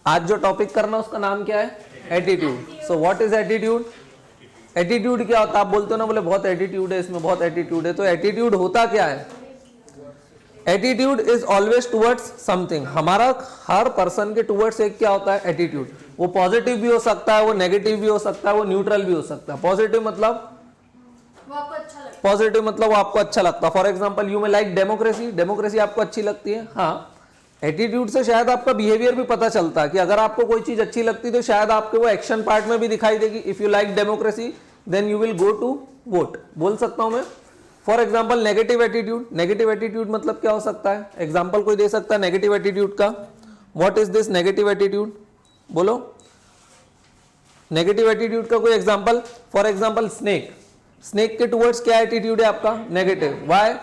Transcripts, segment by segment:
आज जो टॉपिक करना उसका नाम क्या है? Attitude. So what is attitude? Attitude क्या होता है? आप बोलते हो ना, बोले बहुत एटीट्यूड है इसमें, बहुत एटीट्यूड है, तो एटीट्यूड होता क्या है? Attitude is always towards something. हमारा हर पर्सन के टुवर्ड्स एक क्या होता है? एटीट्यूड। वो पॉजिटिव भी हो सकता है, वो नेगेटिव भी हो सकता है, वो न्यूट्रल भी हो सकता है। पॉजिटिव मतलब वो आपको अच्छा लगता है। पॉजिटिव मतलब वो आपको अच्छा लगता है। फॉर एग्जाम्पल यू में लाइक डेमोक्रेसी, डेमोक्रेसी आपको अच्छी लगती है। हाँ, एटीट्यूड से शायद आपका बिहेवियर भी पता चलता है कि अगर आपको कोई चीज अच्छी लगती है तो शायद आपके वो एक्शन पार्ट में भी दिखाई देगी। If you like democracy then you will go to vote. बोल सकता हूं मैं। For example negative attitude, negative attitude मतलब क्या हो सकता है? एग्जाम्पल कोई दे सकता है नेगेटिव एटीट्यूड का? What is this negative attitude? बोलो नेगेटिव एटीट्यूड का कोई example. For example snake, snake के टुवर्ड्स क्या एटीट्यूड है आपका? Negative. Why?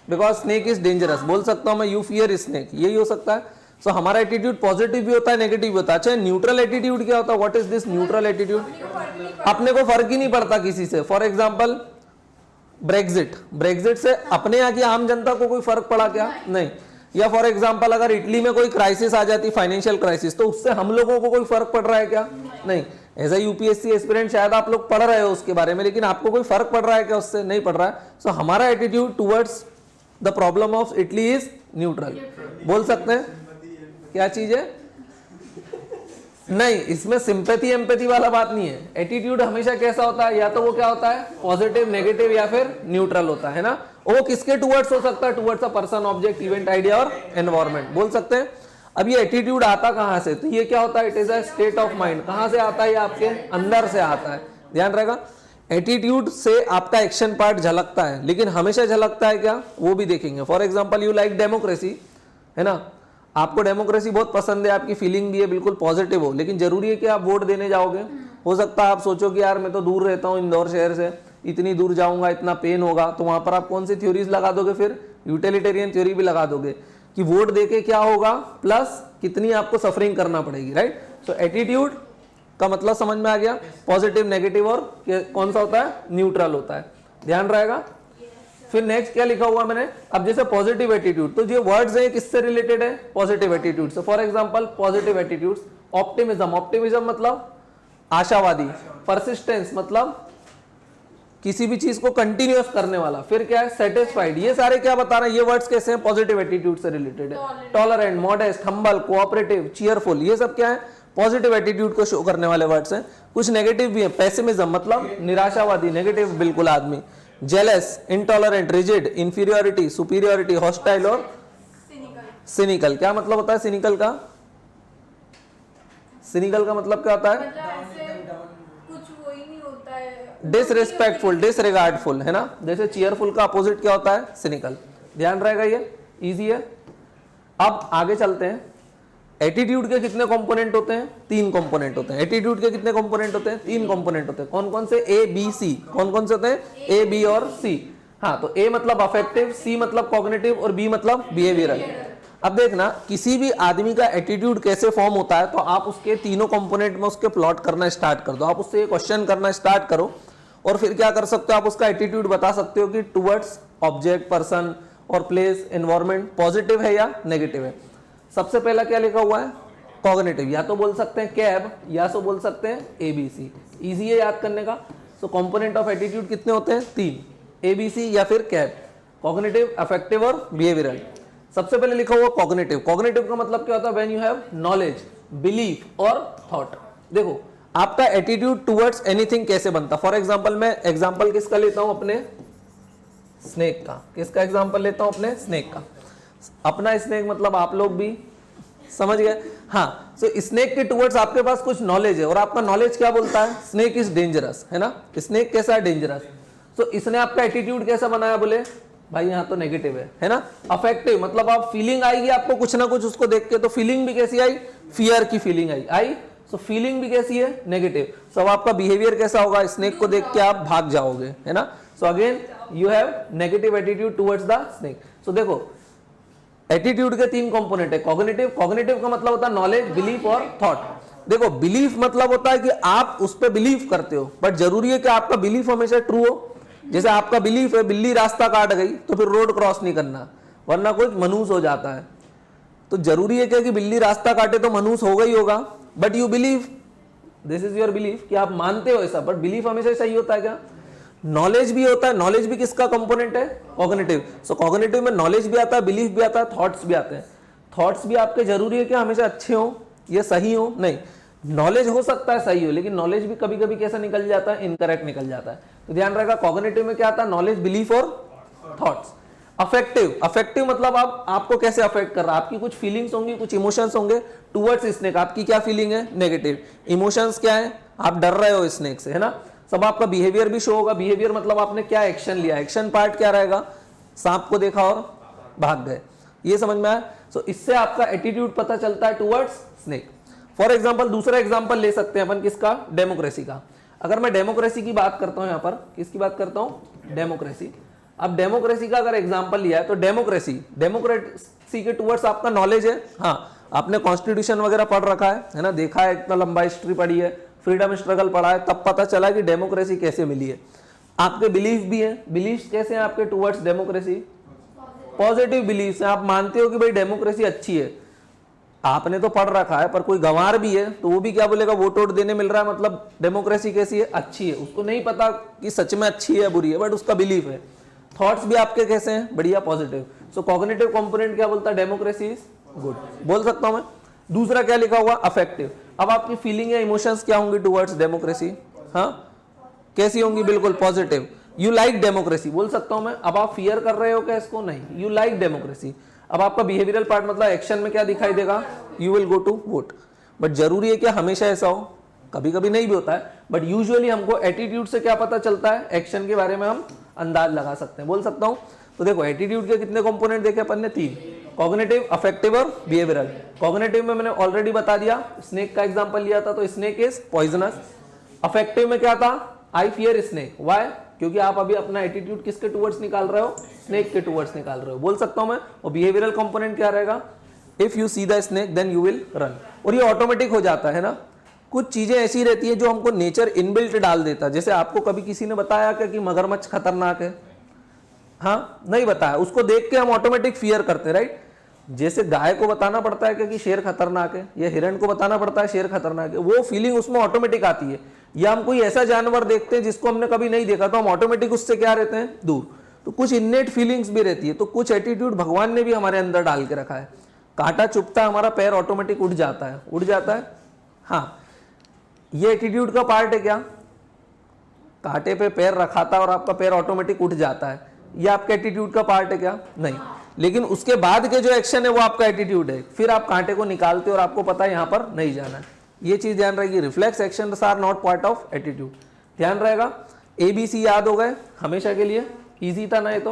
Because snake is dangerous. बोल सकता हूं मैं यू फियर स्नेक, यही हो सकता है। सो हमारा एटीट्यूड पॉजिटिव भी होता है, नेगेटिव भी होता है। अच्छा, न्यूट्रल एटीट्यूड क्या होता है? What is this neutral attitude? अपने को फर्क ही नहीं पड़ता किसी से। फॉर एग्जाम्पल ब्रेक्जिट, ब्रेक्जिट से अपने यहाँ की आम जनता को कोई फर्क पड़ा क्या? नहीं। या फॉर एग्जाम्पल अगर इटली में कोई क्राइसिस आ जाती, फाइनेंशियल क्राइसिस, तो उससे हम लोगों को कोई फर्क पड़ रहा है क्या? नहीं। एज ए यूपीएससी एस्पिरेंट शायद आप लोग पढ़ रहे हो उसके बारे में, लेकिन आपको कोई फर्क पड़ रहा है क्या उससे? नहीं पड़ रहा है। सो हमारा attitude towards the problem of Italy is neutral. बोल सकते हैं क्या चीज है? नहीं, इसमें सिंपैथी एम्पैथी वाला बात नहीं है। एटीट्यूड हमेशा कैसा होता है? या तो वो क्या होता है? पॉजिटिव, नेगेटिव या फिर न्यूट्रल होता है ना। वो किसके टुवर्ड्स हो सकता है? Towards a person, object, event, idea और एनवायरनमेंट। बोल सकते हैं। अब ये एटीट्यूड आता कहां से? तो ये क्या होता है? It is a state of mind. कहां से आता है? ये आपके अंदर से आता है। ध्यान रहेगा, एटीट्यूड से आपका एक्शन पार्ट झलकता है, लेकिन हमेशा झलकता है क्या? वो भी देखेंगे। For example you like democracy, है ना, आपको डेमोक्रेसी बहुत पसंद है, आपकी फीलिंग भी है, बिल्कुल पॉजिटिव हो, लेकिन जरूरी है कि आप वोट देने जाओगे? हो सकता है आप सोचो कि यार मैं तो दूर रहता हूँ इंदौर शहर से, इतनी दूर जाऊंगा, इतना पेन होगा, तो वहां पर आप कौन सी थ्योरीज लगा दोगे? फिर यूटिलिटेरियन थ्योरी भी लगा दोगे कि वोट देके क्या होगा, प्लस कितनी आपको सफरिंग करना पड़ेगी, राइट। सो एटीट्यूड का मतलब समझ में आ गया? पॉजिटिव, नेगेटिव और कौन सा होता है? न्यूट्रल होता है। ध्यान रहेगा। फिर नेक्स्ट क्या लिखा हुआ मैंने? अब जैसे पॉजिटिव एटीट्यूड, तो जो वर्ड्स है किससे रिलेटेड है? पॉजिटिव एटीट्यूड से। For example positive attitudes, optimism, optimism मतलब आशावादी, परसिस्टेंस मतलब किसी भी चीज को कंटिन्यूअस करने वाला, फिर क्या है? सेटिस्फाइड। ये सारे क्या बता रहे हैं? ये वर्ड्स कैसे हैं? पॉजिटिव एटीट्यूड से रिलेटेड है। Tolerant, modest, humble, cooperative, cheerful, ये सब क्या है? पॉजिटिव एटीट्यूड को शो करने वाले वर्ड्स हैं। कुछ नेगेटिव भी है। पेसिमिज्म मतलब निराशावादी, नेगेटिव बिल्कुल आदमी। Jealous, intolerant, rigid, inferiority, superiority, hostile और सिनिकल। क्या मतलब होता है सिनिकल का? सिनिकल का मतलब क्या होता है? कुछ वो ही नहीं होता है, डिसरिस्पेक्टफुल, डिसरिगार्डफुल, है ना। जैसे चीयरफुल का अपोजिट क्या होता है? सिनिकल। ध्यान रहेगा, ये इजी है। अब आगे चलते हैं। एटीट्यूड के कितने कंपोनेंट होते हैं? 3 कंपोनेंट होते हैं। एटीट्यूड के कितने कंपोनेंट होते हैं? 3 कंपोनेंट होते हैं। कौन कौन से? ए, बी, सी। कौन कौन से होते हैं? ए, बी और सी। हाँ, तो ए मतलब अफेक्टिव, सी मतलब कॉग्निटिव और बी मतलब बिहेवियरल। अब देखना, किसी भी आदमी का एटीट्यूड कैसे फॉर्म होता है, तो आप उसके तीनों कंपोनेंट में उसके प्लॉट करना स्टार्ट कर दो। आप उससे क्वेश्चन करना स्टार्ट करो और फिर क्या कर सकते हो? आप उसका एटीट्यूड बता सकते हो कि टुवर्ड्स ऑब्जेक्ट, पर्सन और प्लेस, एनवायरमेंट पॉजिटिव है या नेगेटिव है। सबसे पहला क्या लिखा हुआ है? कॉग्निटिव। या तो बोल सकते हैं कैब, या तो बोल सकते हैं एबीसी। इजी है याद करने का। सो कंपोनेंट ऑफ एटीट्यूड कितने होते हैं? 3, एबीसी या फिर कैब, कॉग्निटिव, अफेक्टिव और बिहेवियरल। सबसे पहले लिखा हुआ कॉग्निटिव। कॉग्निटिव का मतलब क्या होता है? When you have knowledge, belief और थॉट। देखो, आपका एटीट्यूड टुवर्ड्स एनीथिंग कैसे बनता है। फॉर एग्जाम्पल मैं एग्जाम्पल किसका लेता हूं? अपने स्नेक का। किसका एग्जाम्पल लेता हूं? अपने स्नेक का। अपना स्नेक मतलब आप लोग भी समझ गए। हाँ, सो स्नेक के टुवर्ड्स आपके पास कुछ नॉलेज है और आपका नॉलेज क्या बोलता है? स्नेक इज डेंजरस, है ना। स्नेक कैसा है? डेंजरस। सो इसने आपका एटीट्यूड कैसा बनाया? बोले भाई यहाँ तो नेगेटिव है ना। अफेक्टिव मतलब आप फीलिंग आएगी आपको कुछ ना कुछ उसको देख के, तो फीलिंग भी कैसी आई? फियर की फीलिंग आई। सो फीलिंग भी कैसी है? नेगेटिव। सो आपका बिहेवियर कैसा होगा? स्नेक को देख के आप भाग जाओगे, है ना। So again you have negative attitude towards the snake. So देखो, एटीट्यूड के 3 कंपोनेंट है। कॉग्निटिव, कॉग्निटिव का मतलब होता है नॉलेज, बिलीफ और थॉट। देखो, बिलीफ मतलब होता है कि आप उस पर बिलीव करते हो, बट जरूरी है कि आपका बिलीफ हमेशा ट्रू हो। जैसे आपका बिलीफ है बिल्ली रास्ता काट गई तो फिर रोड क्रॉस नहीं करना, वरना कुछ मनूस हो जाता है। तो जरूरी है क्या कि बिल्ली रास्ता काटे तो मनहूस होगा ही होगा, but you believe, this is your belief कि आप मानते हो ऐसा, बट बिलीफ हमेशा सही होता है क्या? नॉलेज भी होता है, नॉलेज भी किसका कंपोनेंट है? कॉग्निटिव। सो कॉग्निटिव में नॉलेज भी आता है, बिलीफ भी आता है, थॉट्स भी आते हैं। थॉट्स भी आपके जरूरी है कि हमेशा अच्छे हो, ये सही हो? नहीं, नॉलेज हो सकता है सही हो, लेकिन नॉलेज भी कभी कभी कैसा निकल जाता है? इनकरेक्ट निकल जाता है। तो ध्यान रखा, कॉग्निटिव में क्या आता है? नॉलेज, बिलीफ और थॉट्स। अफेक्टिव, अफेक्टिव मतलब आपको कैसे अफेक्ट कर रहा है? आपकी कुछ फीलिंग्स होंगी, कुछ इमोशंस होंगे टुवर्ड्स स्नेक। आपकी क्या फीलिंग है? नेगेटिव। इमोशंस क्या है? आप डर रहे हो स्नेक से, है ना? सब आपका बिहेवियर भी शो होगा। बिहेवियर मतलब आपने क्या एक्शन लिया, एक्शन पार्ट क्या रहेगा? सांप को देखा और भाग गए, ये समझ में आया? सो इससे आपका एटीट्यूड पता चलता है टुवर्ड्स स्नेक। फॉर एग्जाम्पल, दूसरा एग्जाम्पल ले सकते हैं अपन, किसका? डेमोक्रेसी का। अगर मैं डेमोक्रेसी की बात करता हूं, यहां पर किसकी बात करता हूं? डेमोक्रेसी। अब डेमोक्रेसी का अगर एग्जाम्पल लिया है तो डेमोक्रेसी के टुवर्ड्स आपका नॉलेज है। हाँ, आपने कॉन्स्टिट्यूशन वगैरह पढ़ रखा है ना, देखा है, इतना लंबा हिस्ट्री पढ़ी है, फ्रीडम स्ट्रगल पढ़ा है, तब पता चला कि डेमोक्रेसी कैसे मिली है। आपके बिलीफ भी है। बिलीफ कैसे हैं आपके टुवर्ड्स डेमोक्रेसी? पॉजिटिव बिलीफ है। आप मानते हो कि भाई डेमोक्रेसी अच्छी है, आपने तो पढ़ रखा है, पर कोई गंवार भी है तो वो भी क्या बोलेगा? वोट वोट देने मिल रहा है, मतलब डेमोक्रेसी कैसी है? अच्छी है। उसको नहीं पता कि सच में अच्छी है बुरी है, बट उसका बिलीफ है। थॉट्स भी आपके कैसे हैं? बढ़िया, पॉजिटिव। सो कॉग्निटिव कंपोनेंट क्या बोलता है? डेमोक्रेसी इज गुड, बोल सकता हूं मैं। दूसरा क्या लिखा हुआ? अफेक्टिव। अब आपकी फीलिंग या इमोशंस क्या होंगी टुवर्ड्स डेमोक्रेसी? हाँ, कैसी होंगी? बिल्कुल पॉजिटिव। यू लाइक डेमोक्रेसी, बोल सकता हूं मैं। अब आप फियर कर रहे हो क्या इसको? नहीं, यू लाइक डेमोक्रेसी। अब आपका बिहेवियरल पार्ट मतलब एक्शन में क्या दिखाई देगा? You will go to vote. But जरूरी है क्या हमेशा ऐसा हो? कभी कभी नहीं भी होता है, बट यूजुअली हमको एटीट्यूड से क्या पता चलता है? एक्शन के बारे में हम अंदाज लगा सकते हैं, बोल सकता हूं। तो देखो, एटीट्यूड के कितने कंपोनेंट देखे अपन ने? 3, कॉग्निटिव, अफेक्टिव और बिहेवियरल। कॉग्निटिव में मैंने ऑलरेडी बता दिया, स्नेक का एग्जांपल लिया था, तो स्नेक इज पॉइजनस। अफेक्टिव में क्या था? I fear snake. व्हाई? क्योंकि आप अभी अपना एटीट्यूड किसके टुवर्ड्स निकाल रहे हो? स्नेक के टुवर्ड्स निकाल रहे हो, बोल सकता हूं मैं। और बिहेवियरल कंपोनेंट क्या रहेगा? If you see the snake then you will run. और ये ऑटोमेटिक हो जाता है ना। कुछ चीजें ऐसी रहती है जो हमको नेचर इनबिल्ट डाल देता है। जैसे आपको कभी किसी ने बताया क्या कि मगरमच्छ खतरनाक है? हाँ, नहीं बताया, उसको देख के हम ऑटोमेटिक फियर करते हैं, राइट? जैसे गाय को बताना पड़ता है कि शेर खतरनाक है, या हिरण को बताना पड़ता है शेर खतरनाक है, वो फीलिंग उसमें ऑटोमेटिक आती है। या हम कोई ऐसा जानवर देखते हैं जिसको हमने कभी नहीं देखा, तो हम ऑटोमेटिक उससे क्या रहते हैं? दूर। तो कुछ इननेट फीलिंग्स भी रहती है। तो कुछ एटीट्यूड भगवान ने भी हमारे अंदर डाल के रखा है। कांटा चुभता है, हमारा पैर ऑटोमेटिक उठ जाता है, उड़ जाता है। हाँ, ये एटीट्यूड का पार्ट है क्या? कांटे पे पैर रखा था और आपका पैर ऑटोमेटिक उठ जाता है, ये आपका एटीट्यूड का पार्ट है क्या? नहीं। लेकिन उसके बाद के जो एक्शन है वो आपका एटीट्यूड है। फिर आप कांटे को निकालते हो और आपको पता है यहां पर नहीं जाना है। ये चीज ध्यान रहेगी, reflex actions are not part of attitude. ध्यान रहेगा। ABC याद हो गए हमेशा के लिए? इजी था ना ये तो?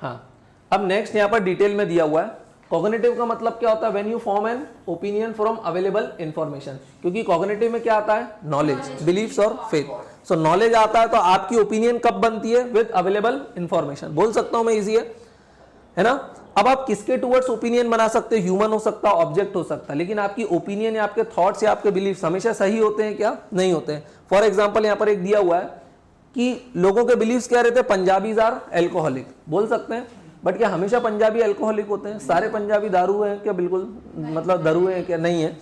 हाँ, अब नेक्स्ट यहां पर डिटेल में दिया हुआ है। कॉग्निटिव का मतलब क्या होता है? When you form an opinion from available information. क्योंकि कॉग्निटिव में क्या आता है? नॉलेज, बिलीफ्स और फेथ। सो नॉलेज आता है तो आपकी ओपिनियन कब बनती है? विद अवेलेबल इंफॉर्मेशन, बोल सकता हूं मैं, इजी है ना? अब आप किसके टुवर्ड्स ओपिनियन बना सकते हो? ह्यूमन हो सकता है, ऑब्जेक्ट हो सकता है, लेकिन आपकी ओपिनियन या आपके थॉट्स या आपके बिलीफ्स हमेशा सही होते हैं क्या? नहीं होते हैं। फॉर एग्जाम्पल यहाँ पर एक दिया हुआ है कि लोगों के बिलीव्स क्या रहते हैं? पंजाबीज आर एल्कोहलिक, बोल सकते हैं। बट क्या हमेशा पंजाबी एल्कोहलिक होते हैं? सारे पंजाबी दारू हैं क्या? बिल्कुल, मतलब दारू है क्या? नहीं है।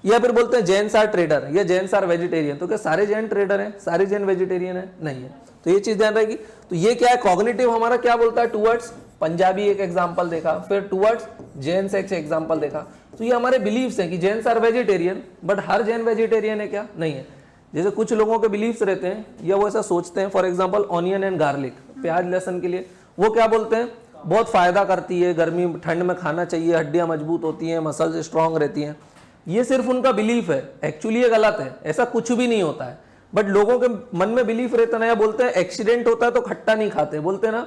या फिर बोलते हैं जैन्स आर ट्रेडर या जैन्स आर वेजिटेरियन, तो क्या सारे जैन ट्रेडर हैं? सारे जैन वेजिटेरियन है? नहीं है। तो ये चीज ध्यान रहेगी। तो ये क्या है? कॉग्निटिव हमारा क्या बोलता है? टुवर्ड्स पंजाबी एक एग्जाम्पल देखा, फिर टुवर्ड्स जैन से एग्जाम्पल देखा। तो ये हमारे बिलीव्स हैं कि जैन्स आर वेजिटेरियन, बट हर जैन वेजिटेरियन है क्या? नहीं है। जैसे कुछ लोगों के बिलीव्स रहते हैं या वो ऐसा सोचते हैं, for example onion and garlic, प्याज लहसुन के लिए वो क्या बोलते हैं? बहुत फायदा करती है, गर्मी ठंड में खाना चाहिए, हड्डियां मजबूत होती हैं, मसल्स स्ट्रांग रहती हैं। ये सिर्फ उनका बिलीफ है, एक्चुअली ये गलत है, ऐसा कुछ भी नहीं होता है। बट लोगों के मन में बिलीफ रहता ना, या बोलते हैं एक्सीडेंट होता है तो खट्टा नहीं खाते, बोलते हैं ना।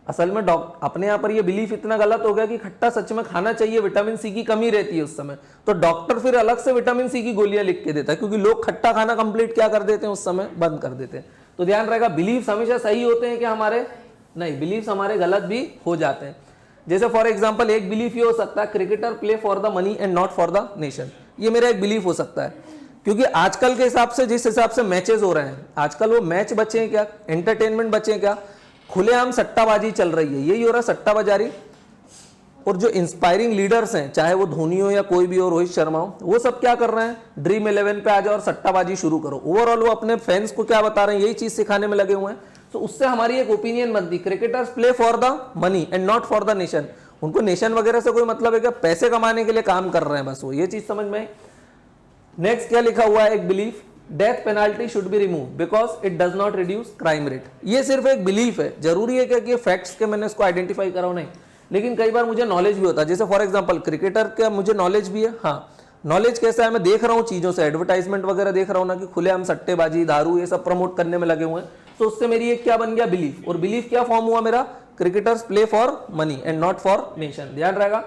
असल में अपने यहाँ पर ये बिलीफ इतना गलत हो गया कि खट्टा सच में खाना चाहिए, विटामिन सी की कमी रहती है उस समय, तो डॉक्टर फिर अलग से विटामिन सी की गोलियां लिख के देता है, क्योंकि लोग खट्टा खाना कंप्लीट क्या कर देते हैं उस समय? बंद कर देते हैं। तो ध्यान रहेगा, बिलीफ हमेशा सही होते हैं क्या हमारे? नहीं, बिलीफ हमारे गलत भी हो जाते हैं। जैसे फॉर एग्जांपल एक बिलीफ ये हो सकता है, cricketer play for the money and not for the nation. ये मेरा एक बिलीफ हो सकता है, क्योंकि आजकल के हिसाब से, जिस हिसाब से मैचेस हो रहे हैं, आजकल वो मैच बचे हैं क्या? एंटरटेनमेंट बचे हैं क्या? खुलेआम सट्टाबाजी चल रही है, यही हो रहा है, सट्टा बाजारी। और जो इंस्पायरिंग लीडर्स हैं, चाहे वो धोनी हो या कोई भी हो, रोहित शर्मा हो, वो सब क्या कर रहे हैं, ड्रीम 11 पे आ जाओ और सट्टाबाजी शुरू करो। ओवरऑल वो अपने फैंस को क्या बता रहे हैं, यही चीज सिखाने में लगे हुए हैं। तो उससे हमारी एक ओपिनियन बनती, cricketers play for the money and not for the nation. उनको नेशन वगैरह से कोई मतलब है क्या, पैसे कमाने के लिए काम कर रहे हैं बस वो, ये चीज समझ में आई। नेक्स्ट क्या लिखा हुआ है, एक belief, death penalty should be remove because it does not reduce crime rate. ये सिर्फ एक बिलीफ है, जरूरी है क्या कि फैक्ट्स के मैंने इसको आइडेंटिफाई करा नहीं, लेकिन कई बार मुझे नॉलेज भी होता है। जैसे फॉर एग्जांपल क्रिकेटर का मुझे नॉलेज भी है, हाँ नॉलेज कैसा है, मैं देख रहा हूँ चीजों से, एडवर्टाइजमेंट वगैरह देख रहा हूँ ना कि खुलेआम सट्टेबाजी, दारू, ये सब प्रमोट करने में लगे हुए हैं, तो उससे मेरी एक क्या बन गया, बिलीफ। और बिलीफ क्या फॉर्म हुआ मेरा, cricketers play for money and not for nation, ध्यान रहेगा।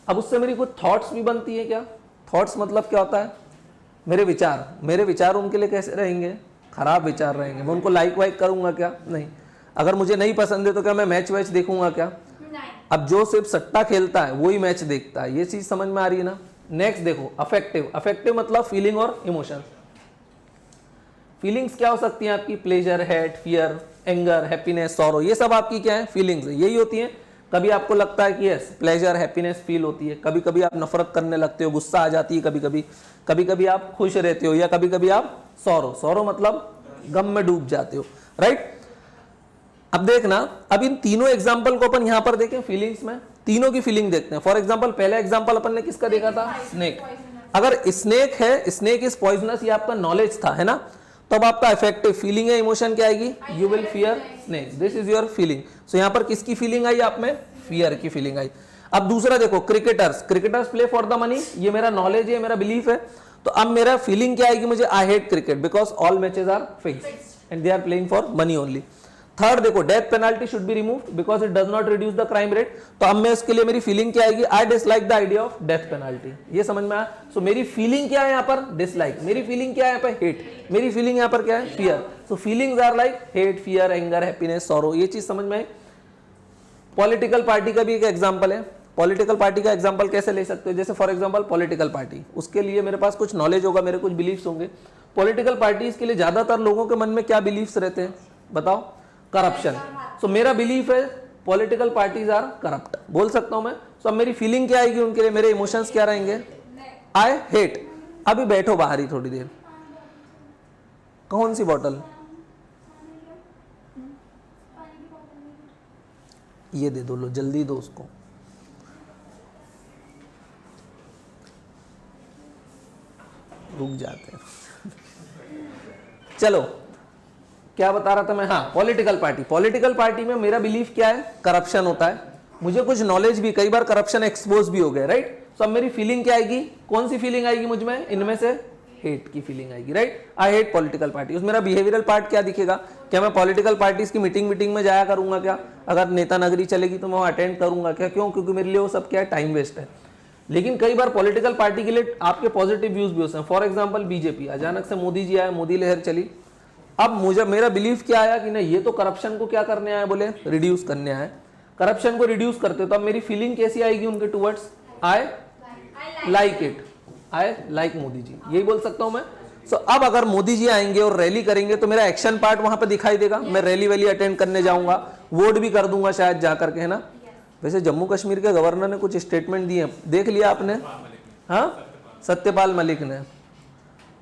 अब उससे मेरी कुछ थॉट्स भी बनती है क्या, थॉट्स मतलब क्या होता है, मेरे विचार उनके लिए कैसे रहेंगे, खराब विचार रहेंगे। मैं उनको लाइक वाइक करूंगा क्या, नहीं। अगर मुझे नहीं पसंद है तो क्या मैं मैच वैच देखूंगा क्या, नहीं। अब जो सिर्फ सट्टा खेलता है वही मैच देखता है, ये चीज समझ में आ रही है ना। नेक्स्ट देखो, अफेक्टिव। अफेक्टिव मतलब फीलिंग और इमोशन। फीलिंग्स क्या हो सकती हैं आपकी, pleasure, hate, fear, anger, happiness, sorrow, ये सब आपकी क्या है, फीलिंग्स है, यही होती हैं। कभी आपको लगता है कि यस प्लेजर, हैप्पीनेस फील होती है, कभी कभी आप नफरत करने लगते हो, गुस्सा आ जाती है, कभी कभी आप खुश रहते हो, या कभी कभी आप सॉरो मतलब गम में डूब जाते हो, राइट। अब देखना, अब इन तीनों एग्जाम्पल को अपन यहां पर देखें, फीलिंग्स में तीनों की फीलिंग देखते हैं। फॉर एग्जाम्पल पहला एग्जाम्पल अपन ने किसका देखा था, स्नेक। अगर स्नेक है, स्नेक इज पॉइजनस, ये आपका नॉलेज था, है ना, तब आपका इफेक्टिव फीलिंग है, इमोशन क्या आएगी, you will fear snake, this is your feeling. So यहां पर किसकी फीलिंग आई आप में, फियर की फीलिंग आई। अब दूसरा देखो, cricketers play for the money, ये मेरा नॉलेज है, मेरा बिलीफ है। तो अब मेरा फीलिंग क्या आएगी मुझे, I hate cricket because all matches are fixed and they are playing for money only. Third देखो, death penalty should be removed because it does not reduce the crime rate. तो अब मैं इसके लिए मेरी फीलिंग क्या आएगी, I dislike the idea of death penalty. ये समझ में आया। सो मेरी फीलिंग क्या है यहाँ पर, डिसलाइक। मेरी फीलिंग क्या है यहाँ पर, हेट। मेरी फीलिंग यहाँ पर क्या है, fear. So feelings are like hate, fear, anger, happiness, sorrow, ये चीज समझ में आई। पॉलिटिकल पार्टी का भी एक एग्जाम्पल है। पॉलिटिकल पार्टी का एग्जाम्पल कैसे ले सकते हो, जैसे फॉर एग्जाम्पल पॉलिटिकल पार्टी, उसके लिए मेरे पास कुछ नॉलेज होगा, मेरे कुछ बिलीफ्स होंगे। पॉलिटिकल पार्टीज के लिए ज्यादातर लोगों के मन में क्या बिलीफ्स रहते हैं बताओ, करप्शन। सो मेरा बिलीफ है पॉलिटिकल पार्टीज आर करप्ट, बोल सकता हूं मैं। सो अब मेरी फीलिंग क्या आएगी उनके लिए, मेरे इमोशंस क्या रहेंगे, आई हेट। अभी बैठो बाहर ही थोड़ी देर, कौन सी बॉटल, ये दे दो, लो जल्दी दो उसको। रुक जाते हैं चलो क्या बता रहा था मैं, हाँ पॉलिटिकल पार्टी में मेरा बिलीफ क्या है, करप्शन होता है। मुझे कुछ नॉलेज भी, कई बार करप्शन एक्सपोज भी हो गए, राइट। तो अब मेरी फीलिंग क्या आएगी, कौन सी फीलिंग आएगी मुझ में, इनमें से हेट की फीलिंग आएगी, right. I hate political party. उस मेरा बिहेवियरल पार्ट क्या दिखेगा, क्या मैं पॉलिटिकल पार्टीज की मीटिंग में जाया करूंगा क्या, अगर नेता नगरी चलेगी तो मैं अटेंड करूंगा क्या, क्यों, क्योंकि मेरे लिए वो सब क्या है, टाइम वेस्ट है। लेकिन कई बार पॉलिटिकल पार्टी के लिए आपके पॉजिटिव व्यूज भी होते हैं। फॉर एग्जांपल बीजेपी, अचानक से मोदी जी आए, मोदी लहर चली। अब मुझे मेरा बिलीफ क्या आया कि नहीं, ये तो करप्शन को क्या करने आए, बोले रिड्यूस करने आए, करप्शन को रिड्यूस करते। तो अब मेरी फीलिंग कैसी आएगी उनके towards, I like it, I like Modi ji, यही बोल सकता हूं मैं। सो अब अगर मोदी जी आएंगे और रैली करेंगे तो मेरा एक्शन पार्ट वहां पे दिखाई देगा, मैं रैली वैली अटेंड करने जाऊंगा, वोट भी कर दूंगा शायद जा करके, है ना। वैसे जम्मू कश्मीर के गवर्नर ने कुछ स्टेटमेंट दिए, देख लिया आपने, हाँ सत्यपाल मलिक ने,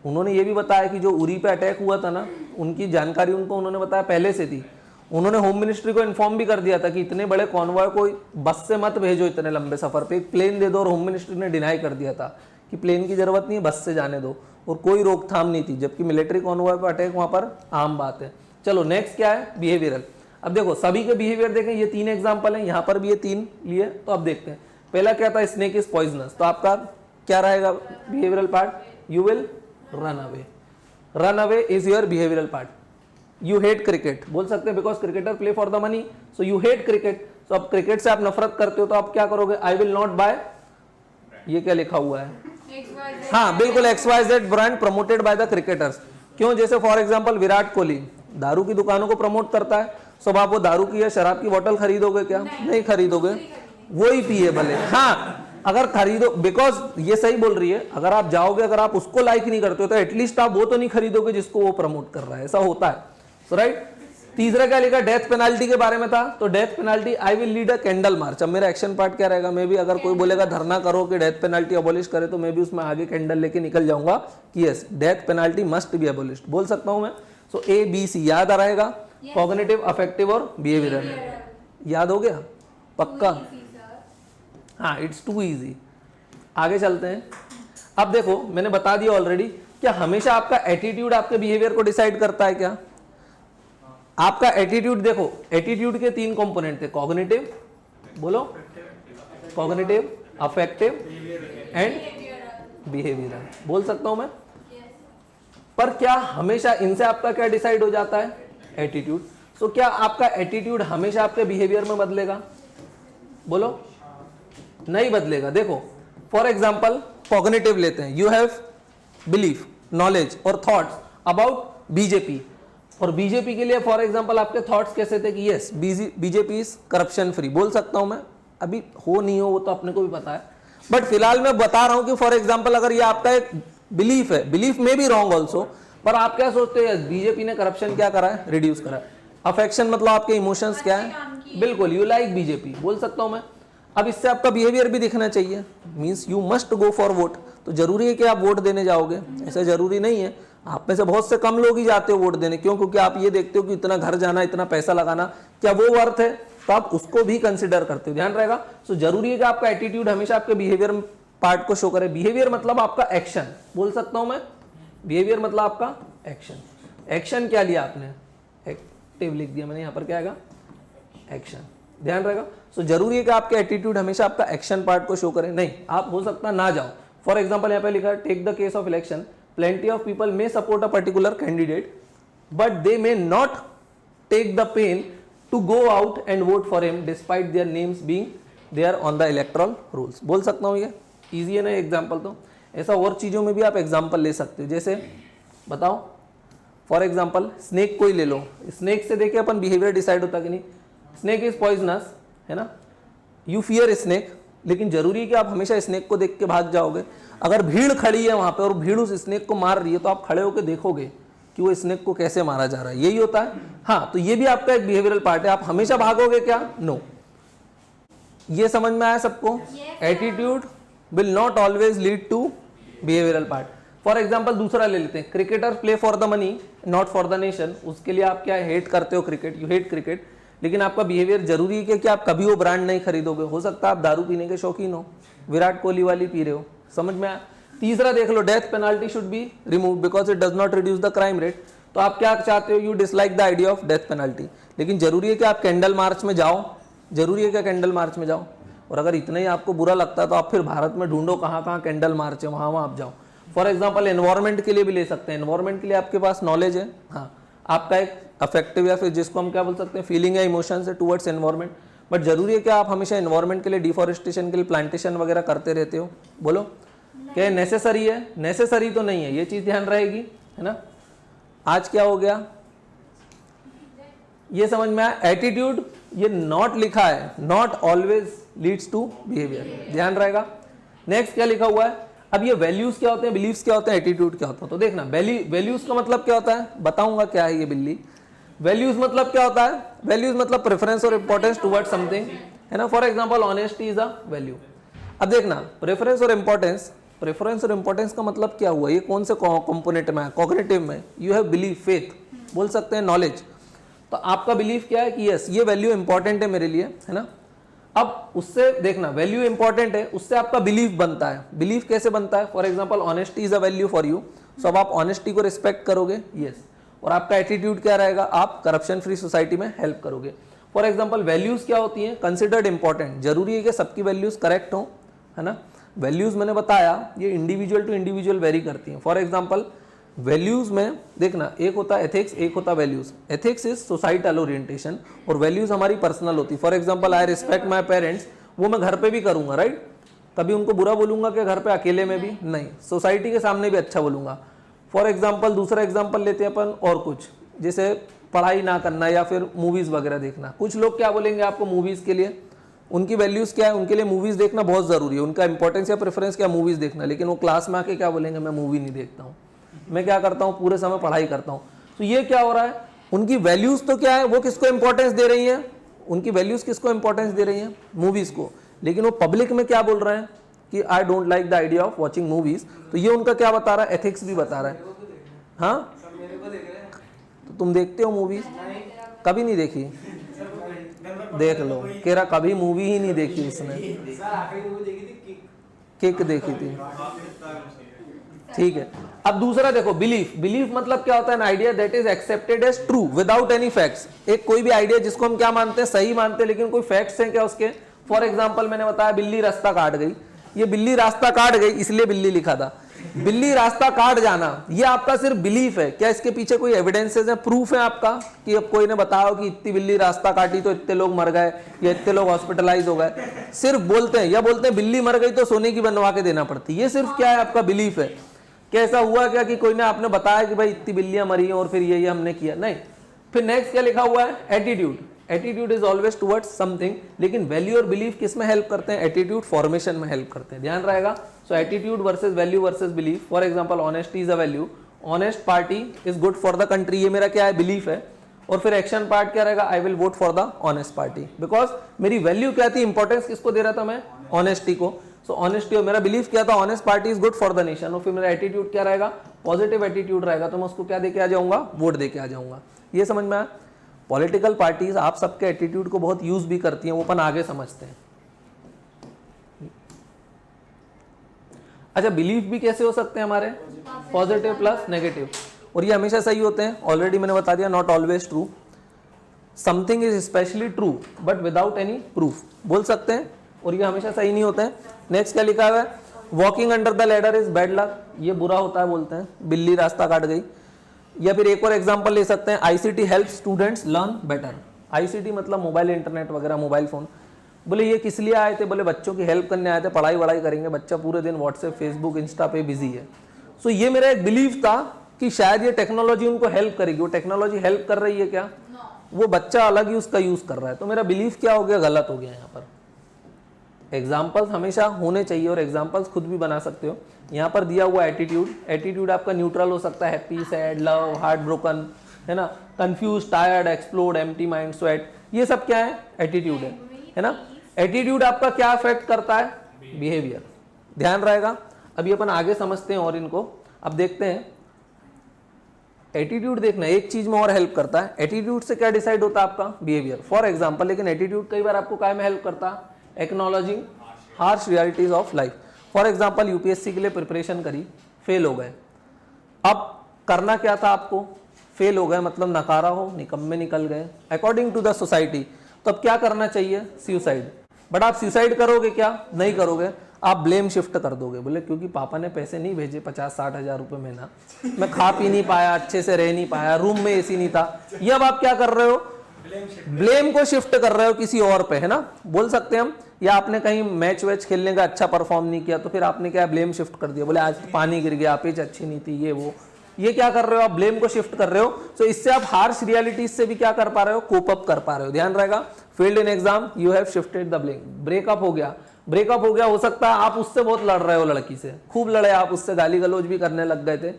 उन्होंने ये भी बताया कि जो उरी पे अटैक हुआ था ना, उनकी जानकारी उनको उन्होंने बताया पहले से थी। उन्होंने होम मिनिस्ट्री को इन्फॉर्म भी कर दिया था कि इतने बड़े कॉन्वॉय को बस से मत भेजो, इतने लंबे सफर पे एक प्लेन दे दो, और होम मिनिस्ट्री ने डिनाई कर दिया था कि प्लेन की जरूरत नहीं है, बस से जाने दो, और कोई रोकथाम नहीं थी, जबकि मिलिट्री कॉन्वॉय पर अटैक वहां पर आम बात है। चलो नेक्स्ट क्या है, बिहेवियरल। अब देखो सभी के बिहेवियर देखें, ये 3 एग्जाम्पल हैं, यहाँ पर भी ये 3 लिए। तो अब देखते हैं, पहला क्या था, स्नेक इज पॉइजनस। तो आपका क्या रहेगा behavioural part, you will run away, run away is your behavioural part. You hate cricket, बोल सकते हैं because cricketer play for the money, so you hate cricket. तो अब क्रिकेट से आप नफरत करते हो तो आप क्या करोगे, आई विल नॉट बाय, ये क्या लिखा हुआ है, हाँ बिल्कुल, XYZ brand promoted by the cricketers. क्यों, जैसे फॉर एग्जांपल विराट कोहली दारू की दुकानों को प्रमोट करता है, सब आप वो दारू की या शराब की बोतल खरीदोगे क्या, नहीं खरीदोगे, वो ही पिए भले, हाँ अगर खरीदो, बिकॉज ये सही बोल रही है, अगर आप जाओगे, अगर आप उसको लाइक नहीं करते हो तो एटलीस्ट आप वो तो नहीं खरीदोगे जिसको वो प्रमोट कर रहा है, ऐसा होता है, राइट। तीसरा क्या लिखा, डेथ पेनाल्टी के बारे में था, तो death penalty I will lead a candle march. अब मेरा एक्शन पार्ट क्या रहेगा, मैं भी अगर कोई बोलेगा धरना करो कि डेथ पेनाल्टी अबॉलिश करे, तो मैं भी उसमें आगे कैंडल लेके निकल जाऊंगा कि yes death penalty must be abolished, बोल सकता हूं मैं। सो ए बी सी याद आ रहेगा, कॉग्निटिव, अफेक्टिव और बिहेवियरल, याद हो गया पक्का? हाँ, इट्स टू इजी। आगे चलते हैं। अब देखो मैंने बता दिया ऑलरेडी, क्या हमेशा आपका एटीट्यूड आपके बिहेवियर को डिसाइड करता है क्या? आपका एटीट्यूड, देखो एटीट्यूड के 3 कंपोनेंट थे, कॉग्निटिव, बोलो, कॉग्निटिव, अफेक्टिव एंड बिहेवियरल, बोल सकता हूं मैं। पर क्या हमेशा इनसे आपका क्या डिसाइड हो जाता है, एटीट्यूड। सो क्या आपका एटीट्यूड हमेशा आपके बिहेवियर में बदलेगा, बोलो, नहीं बदलेगा। देखो फॉर एग्जाम्पल कॉग्निटिव लेते हैं, यू हैव बिलीफ, नॉलेज और थॉट्स अबाउट बीजेपी, और बीजेपी के लिए फॉर एग्जांपल आपके थॉट्स कैसे थे कि yes BJP is corruption free, बोल सकता हूं मैं। अभी हो नहीं हो वो तो अपने को भी पता है, बट फिलहाल मैं बता रहा हूं कि फॉर एग्जांपल अगर ये आपका एक बिलीफ है, बिलीफ में भी रॉन्ग ऑल्सो, पर आप क्या सोचते हो, बीजेपी ने करप्शन क्या करा है, रिड्यूस करा है। अफेक्शन मतलब आपके इमोशंस क्या है, बिल्कुल यू लाइक बीजेपी, बोल सकता हूं मैं। अब इससे आपका बिहेवियर भी दिखना चाहिए, means you must go for vote. तो जरूरी है कि आप वोट देने जाओगे, ऐसा जरूरी नहीं है। आप में से बहुत से कम लोग ही जाते हो वोट देने, क्यों? क्योंकि आप ये देखते हो कि इतना घर जाना, इतना पैसा लगाना, क्या वो वर्थ है, तो आप उसको भी कंसिडर करते हो, ध्यान रहेगा। सो जरूरी है कि आपका एटीट्यूड हमेशा आपके बिहेवियर पार्ट को शो करे। बिहेवियर मतलब आपका एक्शन, बोल सकता हूं मैं, बिहेवियर मतलब आपका एक्शन। एक्शन क्या लिया आपने, एक्टिव लिख दिया मैंने, यहां पर क्या आएगा, एक्शन, ध्यान रहेगा। सो जरूरी है कि आपके एटीट्यूड हमेशा आपका एक्शन पार्ट को शो करे। नहीं, आप हो सकता ना जाओ। फॉर एग्जांपल यहाँ पे लिखा है, take the case of election, plenty of people may support a particular candidate but they may not take the pain to go out and vote for him despite their names being there on the electoral rolls, बोल सकता हूँ। ये easy है ना example, तो ऐसा और चीज़ों में भी आप एग्जाम्पल ले सकते हो। जैसे बताओ फॉर एग्जाम्पल स्नेक को ही ले लो, स्नेक से देखिए अपन बिहेवियर डिसाइड होता कि नहीं, स्नेक इज पॉइजनस है ना, यू फियर स्नेक, लेकिन जरूरी है कि आप हमेशा स्नेक को देख के भाग जाओगे। अगर भीड़ खड़ी है वहां पे और भीड़ उस स्नेक को मार रही है, तो आप खड़े होकर देखोगे कि वो स्नेक को कैसे मारा जा रहा है, यही होता है। हाँ, तो ये भी आपका एक बिहेवियरल पार्ट है। आप हमेशा भागोगे क्या, नो। ये समझ में आया सबको? Attitude will not always lead to behavioural part. For example दूसरा ले लेते हैं, cricketer play for the money not for the nation. उसके लिए आप क्या हेट करते हो, क्रिकेट, यू हेट क्रिकेट, लेकिन आपका बिहेवियर जरूरी है कि आप कभी वो ब्रांड नहीं खरीदोगे। हो सकता है आप दारू पीने के शौकीन हो, विराट कोहली वाली पी रहे हो, समझ में आया। तीसरा देख लो, death penalty should be remove because it does not reduce the crime rate. तो आप क्या चाहते हो, you dislike the idea of death penalty, लेकिन जरूरी है कि आप कैंडल मार्च में जाओ, जरूरी है कि कैंडल मार्च में जाओ। और अगर इतना ही आपको बुरा लगता है तो आप फिर भारत में ढूंढो कहाँ कहाँ कैंडल मार्च है, वहाँ आप जाओ। फॉर एग्जाम्पल एनवायरमेंट के लिए भी ले सकते हैं, एनवायरमेंट के लिए आपके पास नॉलेज है, हाँ, आपका एक अफेक्टिव या फिर जिसको हम क्या बोल सकते हैं, फीलिंग या इमोशंस है टुवर्ड्स एनवायरमेंट। बट जरूरी है कि आप हमेशा एनवायरमेंट के लिए डिफॉरेस्टेशन के लिए प्लांटेशन वगैरह करते रहते हो, बोलो क्या नेसेसरी है? नेसेसरी तो नहीं है, ये चीज ध्यान रहेगी, है ना। आज क्या हो गया, ये समझ में आया। एटीट्यूड ये नॉट लिखा है, not always leads to behaviour, ध्यान रहेगा। नेक्स्ट क्या लिखा हुआ है, अब ये वैल्यूज क्या होते हैं, बिलीव्स क्या होते हैं, एटीट्यूड क्या होता है। तो देखना वैल्यूज का मतलब क्या होता है, बताऊंगा क्या है ये बिल्ली। वैल्यूज मतलब क्या होता है, वैल्यूज मतलब प्रेफरेंस और इंपॉर्टेंस टुवर्ड्स समथिंग, है ना। For example honesty is a value. अब देखना प्रेफरेंस और इंपॉर्टेंस, प्रेफरेंस और इंपॉर्टेंस का मतलब क्या हुआ, ये कौन से कंपोनेंट में है, कॉग्निटिव में। यू हैव बिलीफ, फेथ, बोल सकते हैं नॉलेज। तो आपका बिलीफ क्या है कि यस ये वैल्यू इंपॉर्टेंट है मेरे लिए, है ना। अब उससे देखना वैल्यू इंपॉर्टेंट है, उससे आपका बिलीफ बनता है। बिलीफ कैसे बनता है, for example honesty is a value for you, so अब आप ऑनेस्टी को रिस्पेक्ट करोगे, यस। और आपका एटीट्यूड क्या रहेगा, आप करप्शन फ्री सोसाइटी में हेल्प करोगे। फॉर एग्जांपल वैल्यूज क्या होती हैं, कंसिडर्ड इंपॉर्टेंट, जरूरी है कि सबकी वैल्यूज करेक्ट हो, है ना। वैल्यूज मैंने बताया ये इंडिविजुअल टू इंडिविजुअल वेरी करती हैं। फॉर एग्जांपल वैल्यूज में देखना, एक होता है एथिक्स, एक होता है values. Ethics is societal orientation और वैल्यूज हमारी पर्सनल होती है। For example I respect my parents, वो मैं घर पे भी करूंगा, राइट। कभी उनको बुरा बोलूंगा कि घर पे अकेले में भी नहीं, सोसाइटी के सामने भी अच्छा बोलूंगा। फॉर एग्जाम्पल दूसरा एग्जाम्पल लेते हैं अपन, और कुछ जैसे पढ़ाई ना करना या फिर मूवीज वगैरह देखना। कुछ लोग क्या बोलेंगे आपको मूवीज के लिए, उनकी वैल्यूज क्या है, उनके लिए मूवीज देखना बहुत जरूरी है, उनका इंपॉर्टेंस या प्रेफरेंस क्या मूवीज देखना, लेकिन वो क्लास में आके क्या बोलेंगे, मैं मूवी नहीं देखता हूँ, मैं क्या करता हूँ पूरे समय पढ़ाई करता हूँ। तो ये क्या हो रहा है, उनकी वैल्यूज तो क्या है, वो किसको इंपॉर्टेंस दे रही हैं, उनकी वैल्यूज किसको इंपॉर्टेंस दे रही हैं, मूवीज को, लेकिन वो पब्लिक में क्या बोल रहे हैं कि I don't like the idea of watching movies, तो ये उनका क्या बता रहा है, एथिक्स भी बता रहा है। हाँ, तो तुम देखते हो मूवीज? कभी नहीं देखी? देख लो, कह रहा कभी मूवी ही नहीं देखी उसने। किक देखी थी, ठीक है। अब दूसरा देखो, बिलीफ। बिलीफ मतलब क्या होता है, an idea that is accepted as true without any facts. एक कोई भी आइडिया जिसको हम क्या मानते हैं, सही मानते हैं, लेकिन कोई फैक्ट्स हैं क्या उसके। फॉर एग्जांपल मैंने बताया बिल्ली रास्ता काट गई, ये बिल्ली रास्ता काट गई इसलिए बिल्ली लिखा था, बिल्ली रास्ता काट जाना ये आपका सिर्फ बिलीफ है, क्या इसके पीछे कोई एविडेंसेस है, प्रूफ है आपका कि अब कोई ने बताया कि इतनी बिल्ली रास्ता काटी तो इतने लोग मर गए या इतने लोग हॉस्पिटलाइज हो गए। सिर्फ बोलते हैं, या बोलते हैं बिल्ली मर गई तो सोने की बनवा के देना पड़ती, ये सिर्फ क्या है, आपका बिलीफ है। क्या ऐसा हुआ क्या कि कोई ने आपने बताया कि भाई इतनी बिल्लियां मरी हैं और फिर ये हमने किया, नहीं। फिर नेक्स्ट क्या लिखा हुआ है, attitude. Attitude is always towards something, लेकिन वैल्यू और बिलीफ किस में हेल्प करते हैं, एटीट्यूड फॉर्मेशन में हेल्प करते हैं, ध्यान रहेगा। So attitude versus value versus belief. For example honesty is a value, honest party is good for the country, ये मेरा क्या है, बिलीफ है। और फिर एक्शन पार्ट क्या रहेगा, I will vote for the honest party, because मेरी वैल्यू क्या थी, इंपॉर्टेंस किसको दे रहा था मैं, ऑनेस्टी को। सो ऑनेस्टी, और मेरा बिलीफ क्या था, honest party is good for the nation. और फिर मेरा एटीट्यूड क्या रहेगा, पॉजिटिव एटीट्यूड रहेगा, तो मैं उसको क्या दे के आ जाऊंगा, वोट दे के आ जाऊंगा। ये समझ में आया। पॉलिटिकल पार्टीज आप सबके एटीट्यूड को बहुत यूज भी करती हैं, वो अपन आगे समझते हैं। अच्छा, बिलीफ भी कैसे हो सकते हैं हमारे, पॉजिटिव प्लस नेगेटिव, और ये हमेशा सही होते हैं। ऑलरेडी मैंने बता दिया, not always true. Something is specially true but without any proof, बोल सकते हैं, और ये हमेशा सही नहीं होते हैं। नेक्स्ट क्या लिखा हुआ है, walking under the ladder is bad luck, ये बुरा होता है, बोलते हैं, बिल्ली रास्ता काट गई। या फिर एक और एग्जांपल ले सकते हैं, ICT help students learn better. ICT मतलब मोबाइल इंटरनेट वगैरह, मोबाइल फोन। बोले ये किस लिए आए थे, बोले बच्चों की हेल्प करने आए थे, पढ़ाई वढ़ाई करेंगे, बच्चा पूरे दिन व्हाट्सएप फेसबुक इंस्टा पे बिजी है। सो ये मेरा एक बिलीफ था कि शायद ये टेक्नोलॉजी उनको हेल्प करेगी। वो टेक्नोलॉजी हेल्प कर रही है क्या, वो बच्चा अलग ही उसका यूज कर रहा है, तो मेरा बिलीफ क्या हो गया, गलत हो गया। यहाँ पर एग्जाम्पल्स हमेशा होने चाहिए, और एग्जाम्पल्स खुद भी बना सकते हो। यहाँ पर दिया हुआ एटीट्यूड, एटीट्यूड आपका न्यूट्रल हो सकता है, happy, sad, love, heart broken, है ना, confuse, tired, explode, empty mind, sweat, ये सब क्या है, एटीट्यूड है ना। एटीट्यूड आपका क्या अफेक्ट करता है, बिहेवियर, ध्यान रहेगा। अभी अपन आगे समझते हैं और इनको अब देखते हैं। एटीट्यूड देखना एक चीज में और हेल्प करता है, एटीट्यूड से क्या डिसाइड होता है आपका बिहेवियर, फॉर एग्जांपल। लेकिन एटीट्यूड कई बार आपको काय में हेल्प करता है, acknowledging harsh realities of life. For example UPSC के लिए प्रिपरेशन करी, फेल हो गए, अब करना क्या था आपको, फेल हो गए मतलब नकारा हो, निकम्मे निकल गए अकॉर्डिंग टू द सोसाइटी, तो अब क्या करना चाहिए, सुसाइड। बट आप सुसाइड करोगे क्या, नहीं करोगे, आप ब्लेम शिफ्ट कर दोगे। बोले क्योंकि पापा ने पैसे नहीं भेजे 50-60 हज़ार रुपये महीना, मैं खा पी नहीं पाया, अच्छे से रह नहीं पाया, रूम में एसी नहीं था, ये अब आप क्या कर रहे हो, ब्लेम को शिफ्ट कर रहे हो किसी और पे, है ना, बोल सकते हैं हम। या आपने कहीं मैच वैच खेलने का अच्छा परफॉर्म नहीं किया, तो फिर आपने क्या ब्लेम शिफ्ट कर दिया, बोले आज तो पानी गिर गया, पिच अच्छी नहीं थी, ये वो, ये क्या कर रहे हो आप, ब्लेम को शिफ्ट कर रहे हो। तो इससे आप हार्श रियलिटीज से भी क्या कर पा रहे हो, कोप अप कर पा रहे हो, ध्यान रहेगा। Failed in exam, you have shifted the blame. Breakup हो गया, ब्रेकअप हो गया, हो सकता है आप उससे बहुत लड़ रहे हो, लड़की से खूब लड़े आप, उससे गाली गलौज भी करने लग गए थे,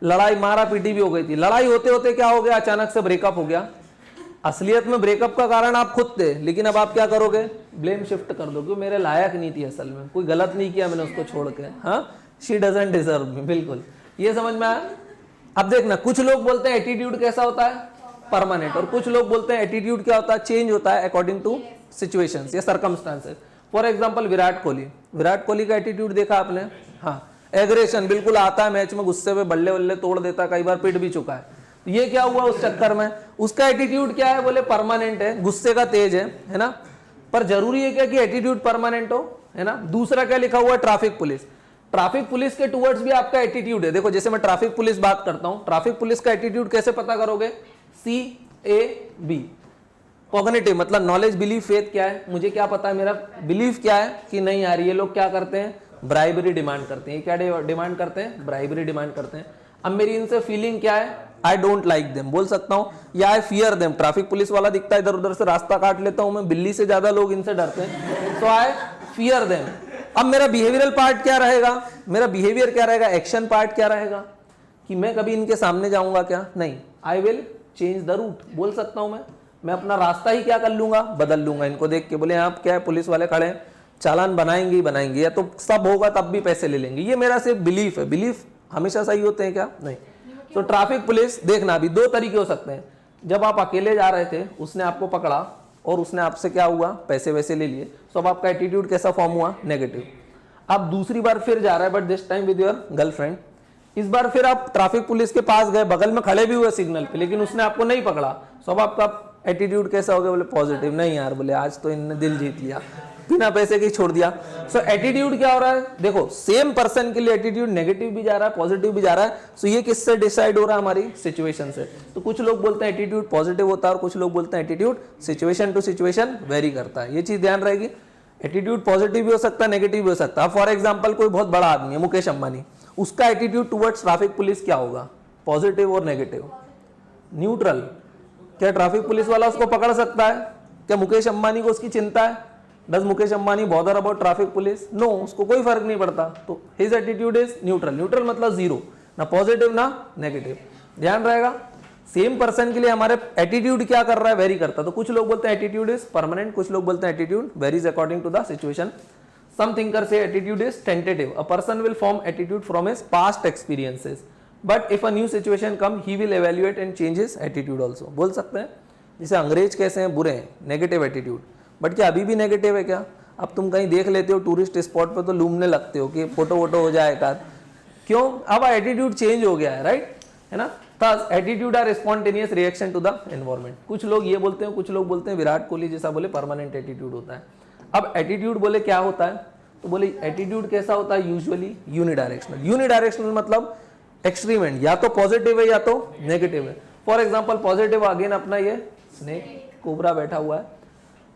लड़ाई मारा पीटी भी हो गई थी, लड़ाई होते होते क्या हो गया, अचानक से ब्रेकअप हो गया। असलियत में ब्रेकअप का कारण आप खुद थे, लेकिन अब आप क्या करोगे, ब्लेम शिफ्ट कर दो, क्योंकि मेरे लायक नहीं थी, असल में कोई गलत नहीं किया मैंने उसको छोड़ के, हाँ, शी डजंट डिजर्व मी, बिल्कुल, ये समझ में आया। अब देखना, कुछ लोग बोलते हैं एटीट्यूड कैसा होता है, परमानेंट, और कुछ लोग बोलते हैं एटीट्यूड क्या होता है, चेंज होता है अकॉर्डिंग टू सिचुएशंस या circumstances. For example Virat Kohli, Virat Kohli का एटीट्यूड देखा आपने, हाँ, एग्रेशन बिल्कुल आता है मैच में, गुस्से में बल्ले वल्ले तोड़ देता, कई बार पिट भी चुका है। ये क्या हुआ उस चक्कर में, उसका एटीट्यूड क्या है, बोले परमानेंट है, गुस्से का तेज है ना। पर जरूरी है क्या कि एटीट्यूड परमानेंट हो, है ना। दूसरा क्या लिखा हुआ है, ट्रैफिक पुलिस, ट्रैफिक पुलिस के टुवर्ड्स भी आपका एटीट्यूड है। देखो जैसे मैं ट्रैफिक पुलिस बात करता हूं, ट्रैफिक पुलिस का एटीट्यूड कैसे पता करोगे, CAB, कॉग्निटिव मतलब नॉलेज, बिलीफ, फेथ क्या है, मुझे क्या पता है, मेरा बिलीफ क्या है कि नहीं यार ये लोग क्या करते हैं, ब्राइबरी डिमांड करते हैं। क्या डिमांड करते हैं, ब्राइबरी डिमांड करते हैं। अब मेरी इनसे फीलिंग क्या है, आई डोंट लाइक देम बोल सकता हूं, या I fear them. Traffic police वाला दिखता है इधर उधर से रास्ता काट लेता हूं मैं, बिल्ली से ज्यादा लोग इनसे डरते हैं, तो आई फियर देम। अब मेरा बिहेवियरल पार्ट क्या रहेगा, मेरा बिहेवियर क्या रहेगा, एक्शन पार्ट क्या रहेगा, कि मैं कभी इनके सामने जाऊंगा क्या, नहीं, I will change the route, बोल सकता हूं मैं अपना रास्ता ही क्या कर लूंगा, बदल लूंगा। इनको देख के बोले आप क्या है, पुलिस वाले खड़े हैं, चालान बनाएंगे ही बनाएंगे, या तो सब होगा तब भी पैसे ले लेंगे। ये मेरा सिर्फ बिलीफ है। बिलीफ हमेशा सही होते हैं क्या, नहीं। तो ट्रैफिक पुलिस देखना, अभी दो तरीके हो सकते हैं। जब आप अकेले जा रहे थे, उसने आपको पकड़ा और उसने आपसे क्या हुआ, पैसे वैसे ले लिए, तो अब आपका एटीट्यूड कैसा फॉर्म हुआ, नेगेटिव। आप दूसरी बार फिर जा रहा है, but this time with your girlfriend. इस बार फिर आप ट्रैफिक पुलिस के पास गए, बगल में खड़े भी हुए सिग्नल पे, लेकिन उसने आपको नहीं पकड़ा, तो अब आपका एटीट्यूड कैसा हो गया, बोले पॉजिटिव। नहीं यार, बोले आज तो इनने दिल जीत लिया, बिना पैसे के छोड़ दिया। सो एटीट्यूड क्या हो रहा है, देखो सेम पर्सन के लिए एटीट्यूड नेगेटिव भी जा रहा है, पॉजिटिव भी जा रहा है। सो ये किससे डिसाइड हो रहा है, हमारी सिचुएशन से। तो कुछ लोग बोलते हैं एटीट्यूड पॉजिटिव होता है, और कुछ लोग बोलते हैं attitude situation to situation vary करता है। ये चीज ध्यान रहेगी। एटीट्यूड पॉजिटिव भी हो सकता है, नेगेटिव भी हो सकता है। फॉर एग्जाम्पल कोई बहुत बड़ा आदमी है, मुकेश अंबानी, उसका एटीट्यूड टुवर्ड्स ट्रैफिक पुलिस क्या होगा, पॉजिटिव और नेगेटिव, न्यूट्रल। क्या ट्रैफिक पुलिस वाला उसको पकड़ सकता है, क्या मुकेश अंबानी को उसकी चिंता है, does Mukesh Ambani bother about traffic police, no, उसको कोई फर्क नहीं पड़ता। तो his attitude is neutral. Neutral मतलब जीरो, ना पॉजिटिव ना नेगेटिव। ध्यान रहेगा, सेम पर्सन के लिए हमारे एटीट्यूड क्या कर रहा है, वेरी करता है। तो कुछ लोग बोलते हैं एटीट्यूड इज परमानेंट, कुछ लोग बोलते हैं attitude varies according to the situation. Some thinkers say attitude is tentative. A person will form attitude from his past experiences, but if a new situation come, he will evaluate and change his attitude also. बोल सकते हैं, जैसे अंग्रेज कैसे हैं, बुरे हैं, negative attitude. But क्या अभी भी नेगेटिव है क्या? अब तुम कहीं देख लेते हो टूरिस्ट स्पॉट पे तो लूमने लगते हो कि फोटो वोटो हो जाए एकाध, क्यों? अब एटीट्यूड चेंज हो गया है, राइट, है ना। Thus attitude are spontaneous reaction to the environment. कुछ लोग ये बोलते हैं, कुछ लोग बोलते हैं विराट कोहली जैसा बोले परमानेंट एटीट्यूड होता है। अब एटीट्यूड बोले क्या होता है, तो बोले एटीट्यूड कैसा होता है, यूजुअली यूनिडायरेक्शनल। यूनिडायरेक्शनल मतलब एक्सट्रीम एंड, या तो पॉजिटिव है या तो नेगेटिव है। फॉर एग्जांपल पॉजिटिव अगेन अपना ये स्नेक कोबरा बैठा हुआ है,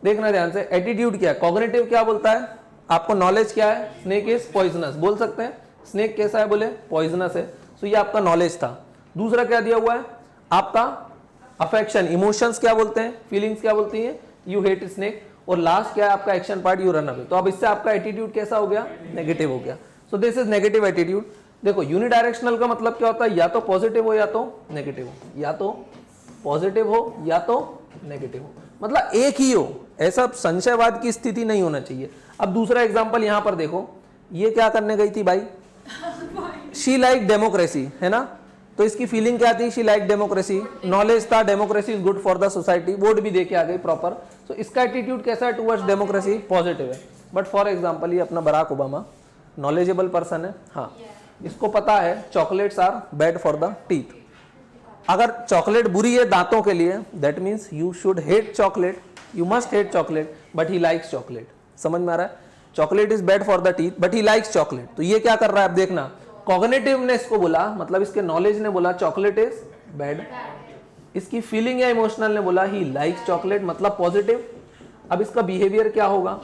देखना ध्यान से। एटीट्यूड क्या है, कॉग्निटिव क्या बोलता है, आपको नॉलेज क्या है, स्नेक इज पॉइजनस, बोल सकते हैं स्नेक कैसा है, बोले पॉइजनस है। सो ये आपका नॉलेज था। दूसरा क्या दिया हुआ है, आपका अफेक्शन, इमोशंस क्या बोलते हैं, फीलिंग्स क्या बोलती हैं, यू हेट स्नेक। और लास्ट क्या है आपका action part, you run away. तो अब इससे आपका एटीट्यूड कैसा हो गया, नेगेटिव हो गया। So this is negative attitude. देखो यूनिडायरेक्शनल का मतलब क्या होता है, या तो पॉजिटिव हो या तो नेगेटिव हो, या तो पॉजिटिव हो या तो नेगेटिव हो, मतलब एक ही हो, ऐसा संशयवाद की स्थिति नहीं होना चाहिए। अब दूसरा एग्जाम्पल यहां पर देखो, ये क्या करने गई थी भाई, शी लाइक डेमोक्रेसी, है ना। तो इसकी फीलिंग क्या थी, शी लाइक डेमोक्रेसी, नॉलेज था democracy is good for the society, vote भी देके आ गई प्रॉपर। तो इसका एटीट्यूड कैसा है टुवर्ड्स डेमोक्रेसी, पॉजिटिव है। बट फॉर एग्जांपल ये अपना बराक ओबामा नॉलेजेबल पर्सन है, हाँ, इसको पता है chocolates are bad for the teeth. अगर चॉकलेट बुरी है दांतों के लिए, that means you should hate chocolate, you must hate chocolate, but he likes chocolate. समझ में आ रहा है, chocolate is bad for the teeth but he likes chocolate. तो ये क्या कर रहा है, अब देखना, कॉग्निटिवनेस को बोला, मतलब इसके नॉलेज ने बोला चॉकलेट इज बैड, इसकी फीलिंग या इमोशनल ने बोला ही लाइक्स चॉकलेट, मतलब पॉजिटिव। अब इसका बिहेवियर क्या होगा,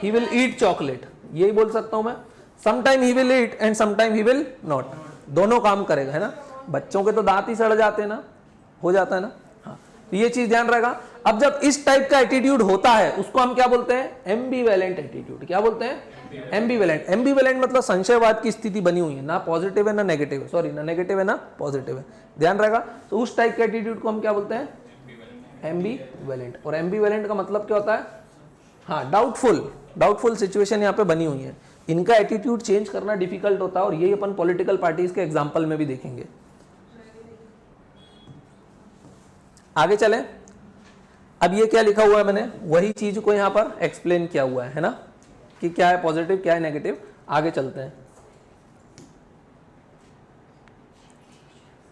ही विल ईट चॉकलेट, यही बोल सकता हूं मैं। Sometime he will eat and sometime he will not, दोनों काम करेगा, है ना। बच्चों के तो दांत ही सड़ जाते हैं ना, हो जाता है ना, हाँ। तो ये चीज ध्यान रहेगा। अब जब इस टाइप का एटीट्यूड होता है उसको हम क्या बोलते हैं, एम्बिवेलेंट एटीट्यूड। क्या बोलते हैं, एम्बिवेलेंट। एम्बिवेलेंट मतलब संशयवाद की स्थिति बनी हुई है, ना पॉजिटिव है ना नेगेटिव है, सॉरी ना नेगेटिव है ना पॉजिटिव है, ध्यान रहेगा। तो उस टाइप के एटीट्यूड को हम क्या बोलते हैं, एम्बिवेलेंट। और एम्बिवेलेंट का मतलब क्या होता है, हाँ, डाउटफुल, डाउटफुल सिचुएशन यहाँ पे बनी हुई है, इनका एटीट्यूड चेंज करना डिफिकल्ट होता है। और यही अपन पॉलिटिकल पार्टीज के एग्जाम्पल में भी देखेंगे। आगे चले, अब ये क्या लिखा हुआ है मैंने, वही चीज को यहाँ पर एक्सप्लेन किया हुआ है ना, कि क्या है पॉजिटिव क्या है नेगेटिव। आगे चलते हैं,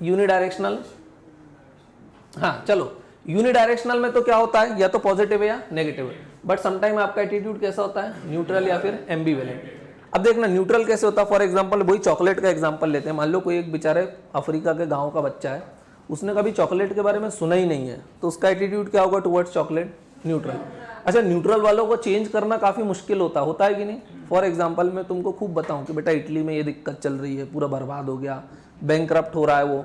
यूनिडायरेक्शनल, हाँ चलो, यूनिडायरेक्शनल में तो क्या होता है, या तो पॉजिटिव है या नेगेटिव है। बट समटाइम आपका एटीट्यूड कैसा होता है, न्यूट्रल या फिर एम्बिवेलेंट। अब देखना न्यूट्रल कैसे होता है, फॉर एग्जांपल वही चॉकलेट का एग्जांपल लेते हैं। मान लो कोई एक बेचारे अफ्रीका के गांव का बच्चा है, उसने कभी चॉकलेट के बारे में सुना ही नहीं है, तो उसका एटीट्यूड क्या होगा टुवर्ड्स चॉकलेट, न्यूट्रल। अच्छा, न्यूट्रल वालों को चेंज करना काफी मुश्किल होता है कि नहीं। फॉर एग्जांपल मैं तुमको खूब बताऊं कि बेटा इटली में ये दिक्कत चल रही है, पूरा बर्बाद हो गया, बैंकरप्ट हो रहा है वो,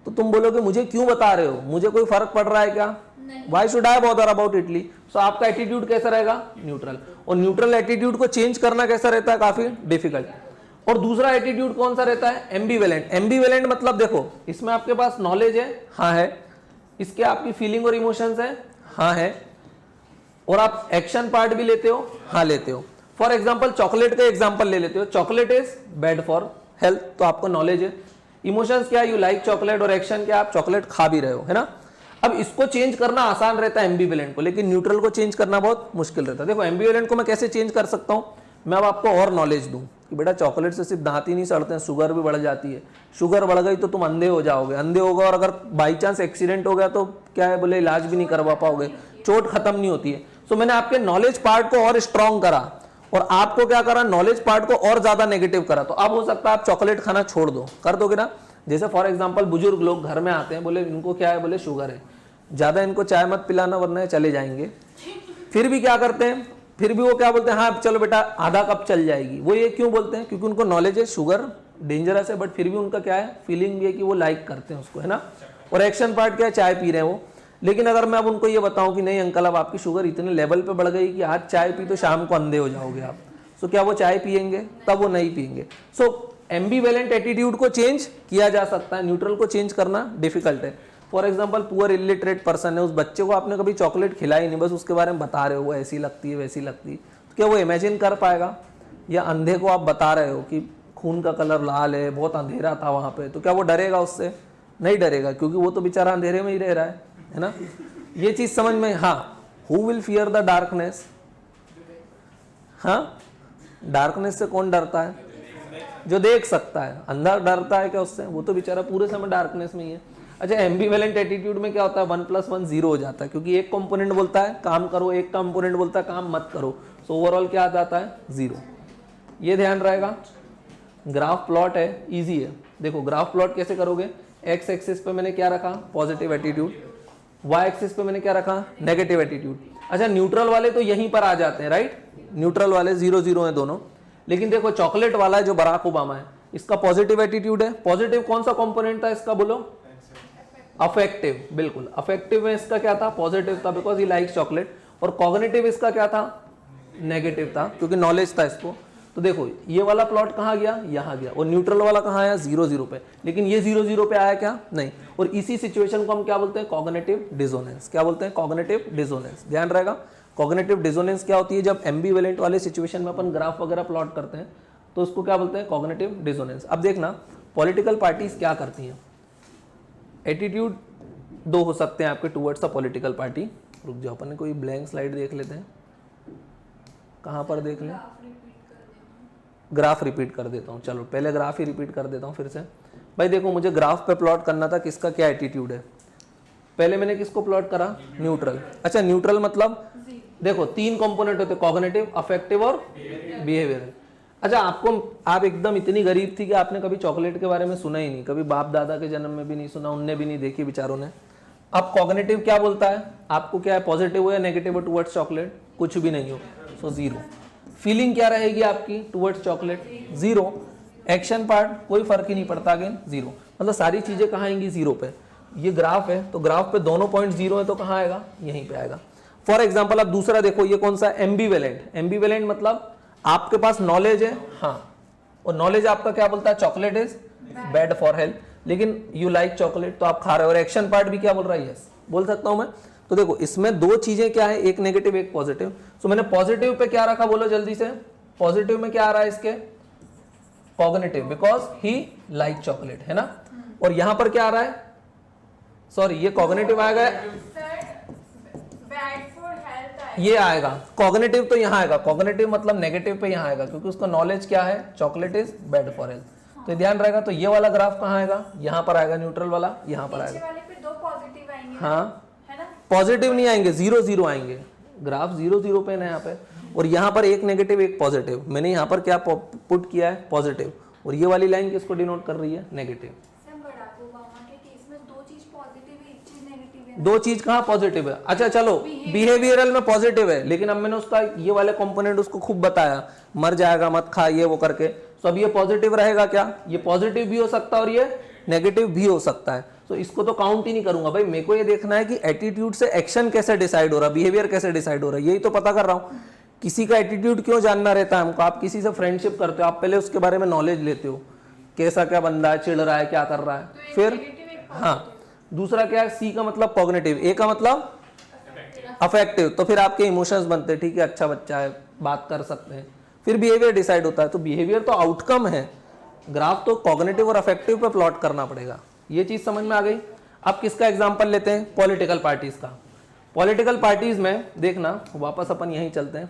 तो तुम बोलोगे मुझे क्यों बता रहे हो, मुझे कोई फर्क पड़ रहा है क्या, why should I bother about Italy. So आपका एटीट्यूड कैसा रहेगा, न्यूट्रल। और न्यूट्रल एटीट्यूड को चेंज करना कैसा रहता है, काफी डिफिकल्ट। और दूसरा एटीट्यूड कौन सा रहता है, एम्बीवेलेंट। एम्बीवेलेंट मतलब देखो इसमें आपके पास नॉलेज है, हाँ है, इसके आपकी फीलिंग और इमोशंस है, हाँ है, और आप एक्शन पार्ट भी लेते हो, हाँ लेते हो। फॉर एग्जाम्पल चॉकलेट का एग्जाम्पल ले लेते हो, chocolate is bad for health, तो आपको नॉलेज है। इमोशंस क्या, यू लाइक चॉकलेट, और एक्शन क्या, आप चॉकलेट खा भी रहे हो, है ना। अब इसको चेंज करना आसान रहता है एम्बीवेलेंट को, लेकिन न्यूट्रल को चेंज करना बहुत मुश्किल रहता है। देखो एम्बीवेलेंट को मैं कैसे चेंज कर सकता हूं, मैं अब आपको और नॉलेज दूं कि बेटा चॉकलेट से सिर्फ दांत ही नहीं सड़ते हैं, शुगर भी बढ़ जाती है, शुगर बढ़ गई तो तुम अंधे हो जाओगे, अंधे होगा और अगर बाई चांस एक्सीडेंट हो गया तो क्या है बोले, इलाज भी नहीं करवा पाओगे, चोट खत्म नहीं होती है। सो मैंने आपके नॉलेज पार्ट को और स्ट्रॉन्ग करा और आपको क्या करा, नॉलेज पार्ट को और ज्यादा नेगेटिव करा। तो अब हो सकता है आप चॉकलेट खाना छोड़ दो, कर दोगे ना। जैसे फॉर एग्जाम्पल बुजुर्ग लोग घर में आते हैं, बोले इनको क्या है, बोले शुगर है, ज्यादा इनको चाय मत पिलाना वरना चले जाएंगे। फिर भी क्या करते हैं, फिर भी वो क्या बोलते हैं, हाँ चलो बेटा आधा कप चल जाएगी। वो ये क्यों बोलते हैं, क्योंकि उनको नॉलेज है शुगर डेंजरस है, बट फिर भी उनका क्या है, फीलिंग भी है कि वो लाइक करते हैं उसको, है ना। और एक्शन पार्ट क्या है, चाय पी रहे हैं वो। लेकिन अगर मैं अब उनको ये बताऊं कि नहीं अंकल अब आपकी शुगर इतने लेवल पे बढ़ गई कि आज चाय पी तो शाम को अंधे हो जाओगे आप, सो क्या वो चाय पियेंगे, तब वो नहीं पियेंगे। सो एम्बीवेलेंट एटीट्यूड को चेंज किया जा सकता है, न्यूट्रल को चेंज करना डिफिकल्ट है। For example poor illiterate person है, उस बच्चे को आपने कभी चॉकलेट खिलाई नहीं, बस उसके बारे में बता रहे हो वो ऐसी लगती है वैसी लगती है, तो क्या वो इमेजिन कर पाएगा। या अंधे को आप बता रहे हो कि खून का कलर लाल है, बहुत अंधेरा था वहाँ पे, तो क्या वो डरेगा उससे, नहीं डरेगा, क्योंकि वो तो बेचारा अंधेरे में ही रह रहा है ना। ये चीज समझ में, हाँ who will fear the darkness, हाँ डार्कनेस से कौन डरता है, जो देख सकता है। अंधा डरता है क्या उससे, वो तो बेचारा पूरे समय डार्कनेस में ही है। अच्छा एम्बीवेलेंट एटीट्यूड में क्या होता है, 1 + 1 0 हो जाता है, क्योंकि एक कंपोनेंट बोलता है काम करो, एक कंपोनेंट बोलता है काम मत करो, सो ओवरऑल क्या आ जाता है 0। ये ध्यान रहेगा। ग्राफ प्लॉट है, इजी है। देखो ग्राफ प्लॉट कैसे करोगे, एक्स एक्सिस पे मैंने क्या रखा, पॉजिटिव एटीट्यूड, वाई एक्सिस पे मैंने क्या रखा, नेगेटिव एटीट्यूड। अच्छा न्यूट्रल वाले तो यहीं पर आ जाते हैं, राइट, न्यूट्रल वाले 0 0 है दोनों। लेकिन देखो चॉकलेट वाला है जो बराक ओबामा है, इसका पॉजिटिव एटीट्यूड है। पॉजिटिव कौन सा कंपोनेंट था इसका, बोलो अफेक्टिव, बिल्कुल अफेक्टिव में इसका क्या था, पॉजिटिव था, बिकॉज ही लाइक्स चॉकलेट। और कॉग्निटिव इसका क्या था, नेगेटिव था, क्योंकि नॉलेज था इसको। तो देखो ये वाला प्लॉट कहाँ गया, यहाँ गया, और न्यूट्रल वाला कहाँ आया, 0 0 पे। लेकिन ये 0 0 पे आया क्या, नहीं। और इसी सिचुएशन को हम क्या बोलते हैं, कॉग्निटिव डिसोनेंस। क्या बोलते हैं, कॉग्निटिव डिसोनेंस। ध्यान रहेगा। कॉग्निटिव डिसोनेंस क्या होती है, जब एम्बीवेलेंट वाले सिचुएशन में अपन ग्राफ वगैरह प्लॉट करते हैं तो उसको क्या बोलते हैं, कॉग्निटिव डिसोनेंस। अब देखना पॉलिटिकल पार्टीज क्या करती हैं। एटीट्यूड 2 हो सकते हैं आपके टुवर्ड्स अ पॉलिटिकल पार्टी। रुक जाओ अपन कोई ब्लैंक स्लाइड देख लेते हैं, कहाँ पर देख लें, ग्राफ रिपीट कर देता हूँ। चलो पहले ग्राफ ही रिपीट कर देता हूँ फिर से। भाई देखो मुझे ग्राफ पे प्लॉट करना था किसका क्या एटीट्यूड है। पहले मैंने किसको प्लॉट करा, न्यूट्रल। अच्छा न्यूट्रल मतलब देखो 3 कंपोनेंट होते, कॉग्निटिव, अफेक्टिव और बिहेवियरल। अच्छा आप एकदम इतनी गरीब थी कि आपने कभी चॉकलेट के बारे में सुना ही नहीं, कभी बाप दादा के जन्म में भी नहीं सुना, उनने भी नहीं देखी बेचारों ने। अब कॉग्निटिव क्या बोलता है आपको, क्या है, पॉजिटिव हो या नेगेटिव हो टुवर्ड्स चॉकलेट, कुछ भी नहीं हो, सो 0। फीलिंग क्या रहेगी आपकी टुवर्ड्स चॉकलेट, 0। एक्शन पार्ट कोई फर्क ही नहीं पड़ता, अगेन 0। मतलब सारी चीजें कहाँ आएंगी, 0 पे। ये ग्राफ है तो ग्राफ पे दोनों पॉइंट 0 है तो कहाँ आएगा, यहीं पे आएगा। फॉर एग्जाम्पल अब दूसरा देखो, ये कौन सा, एम्बीवेलेंट। एम्बीवेलेंट मतलब आपके पास नॉलेज है, हाँ, और नॉलेज आपका क्या बोलता है, chocolate is bad for health, लेकिन यू लाइक चॉकलेट तो आप खा रहे हो। और एक्शन पार्ट भी क्या बोल रहा है, यस बोल सकता हूं मैं। तो देखो इसमें 2 चीजें क्या है, एक नेगेटिव एक पॉजिटिव। सो मैंने पॉजिटिव पे क्या रखा, बोलो जल्दी से। पॉजिटिव में क्या आ रहा है इसके, cognitive, because he like chocolate, है ना। और यहां पर क्या आ रहा है, सॉरी ये कॉग्निटिव आएगा, ये आएगा कॉग्निटिव, तो यहाँ आएगा कॉग्निटिव मतलब नेगेटिव पे यहाँ आएगा, क्योंकि उसका नॉलेज क्या है, chocolate is bad for health. तो ध्यान रहेगा। तो ये वाला ग्राफ कहाँ आएगा, यहाँ पर आएगा, न्यूट्रल वाला यहाँ पर आएगा। वाले पे 2 पॉजिटिव आएंगे, हाँ है ना, पॉजिटिव नहीं आएंगे, 0 0 आएंगे। ग्राफ 0 0 पे ना यहाँ पे, और यहाँ पर एक नेगेटिव एक पॉजिटिव। मैंने यहाँ पर क्या पुट किया है, पॉजिटिव, और ये वाली लाइन किसको डिनोट कर रही है, नेगेटिव। 2 चीज कहाँ पॉजिटिव है। अच्छा चलो बिहेवियरल में पॉजिटिव है, लेकिन अब मैंने उसका ये वाले कंपोनेंट उसको खूब बताया, मर जाएगा मत खा, ये वो करके। तो अब ये पॉजिटिव रहेगा क्या, ये पॉजिटिव भी हो सकता है और ये नेगेटिव भी हो सकता है। तो इसको तो काउंट ही नहीं करूंगा भाई, मेरे को ये देखना है कि एटीट्यूड से एक्शन कैसे डिसाइड हो रहा है, बिहेवियर कैसे डिसाइड हो रहा है, यही तो पता कर रहा हूँ। किसी का एटीट्यूड क्यों जानना रहता है हमको? आप किसी से फ्रेंडशिप करते हो, आप पहले उसके बारे में नॉलेज लेते हो, कैसा क्या बंदा है, चिढ़ रहा है, क्या कर रहा है, फिर हाँ। दूसरा क्या है, सी का मतलब कॉग्निटिव, ए का मतलब अफेक्टिव, तो फिर आपके इमोशंस बनते हैं, ठीक है अच्छा बच्चा है, बात कर सकते हैं, फिर बिहेवियर डिसाइड होता है। तो बिहेवियर तो आउटकम है, ग्राफ तो कॉग्निटिव और अफेक्टिव पे प्लॉट करना पड़ेगा। ये चीज समझ में आ गई। अब किसका एग्जांपल लेते हैं? पॉलिटिकल पार्टीज का। पॉलिटिकल पार्टीज में देखना, वापस अपन यहीं चलते हैं।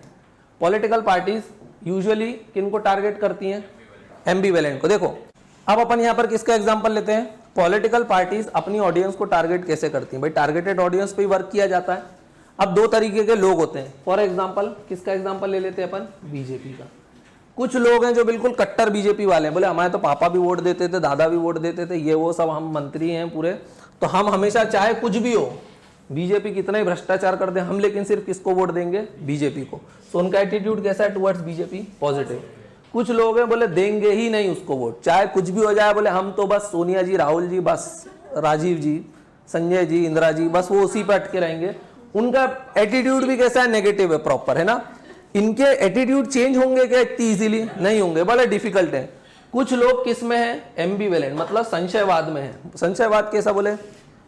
पॉलिटिकल पार्टीज यूजुअली किनको टारगेट करती हैं? एम्बिवेलेंट को। देखो अब अपन यहाँ पर किसका एग्जांपल लेते हैं? पॉलिटिकल पार्टीज अपनी ऑडियंस को टारगेट कैसे करती हैं? भाई टारगेटेड ऑडियंस पे ही वर्क किया जाता है। अब दो तरीके के लोग होते हैं। फॉर एग्जांपल किसका एग्जांपल ले लेते हैं अपन? बीजेपी का। कुछ लोग हैं जो बिल्कुल कट्टर बीजेपी वाले हैं, बोले हमारे तो पापा भी वोट देते थे, दादा भी वोट देते थे, ये वो सब हम मंत्री हैं पूरे, तो हम हमेशा चाहे कुछ भी हो, बीजेपी कितना ही भ्रष्टाचार कर दे हम, लेकिन सिर्फ किसको वोट देंगे? बीजेपी को। तो उनका एटीट्यूड कैसा है टुवर्ड्स बीजेपी? पॉजिटिव। कुछ लोग हैं बोले देंगे ही नहीं उसको वोट, चाहे कुछ भी हो जाए, बोले हम तो बस सोनिया जी, राहुल जी, बस राजीव जी, संजय जी, इंदिरा जी, बस वो उसी पे अटके रहेंगे। उनका एटीट्यूड भी कैसा है? नेगेटिव है, प्रॉपर है ना। इनके एटीट्यूड चेंज होंगे क्या इतनी इजीली? नहीं होंगे, बड़े डिफिकल्ट है। कुछ लोग किस में है? एम्बिवेलेंट, मतलब संशयवाद में है। संशयवाद कैसा? बोले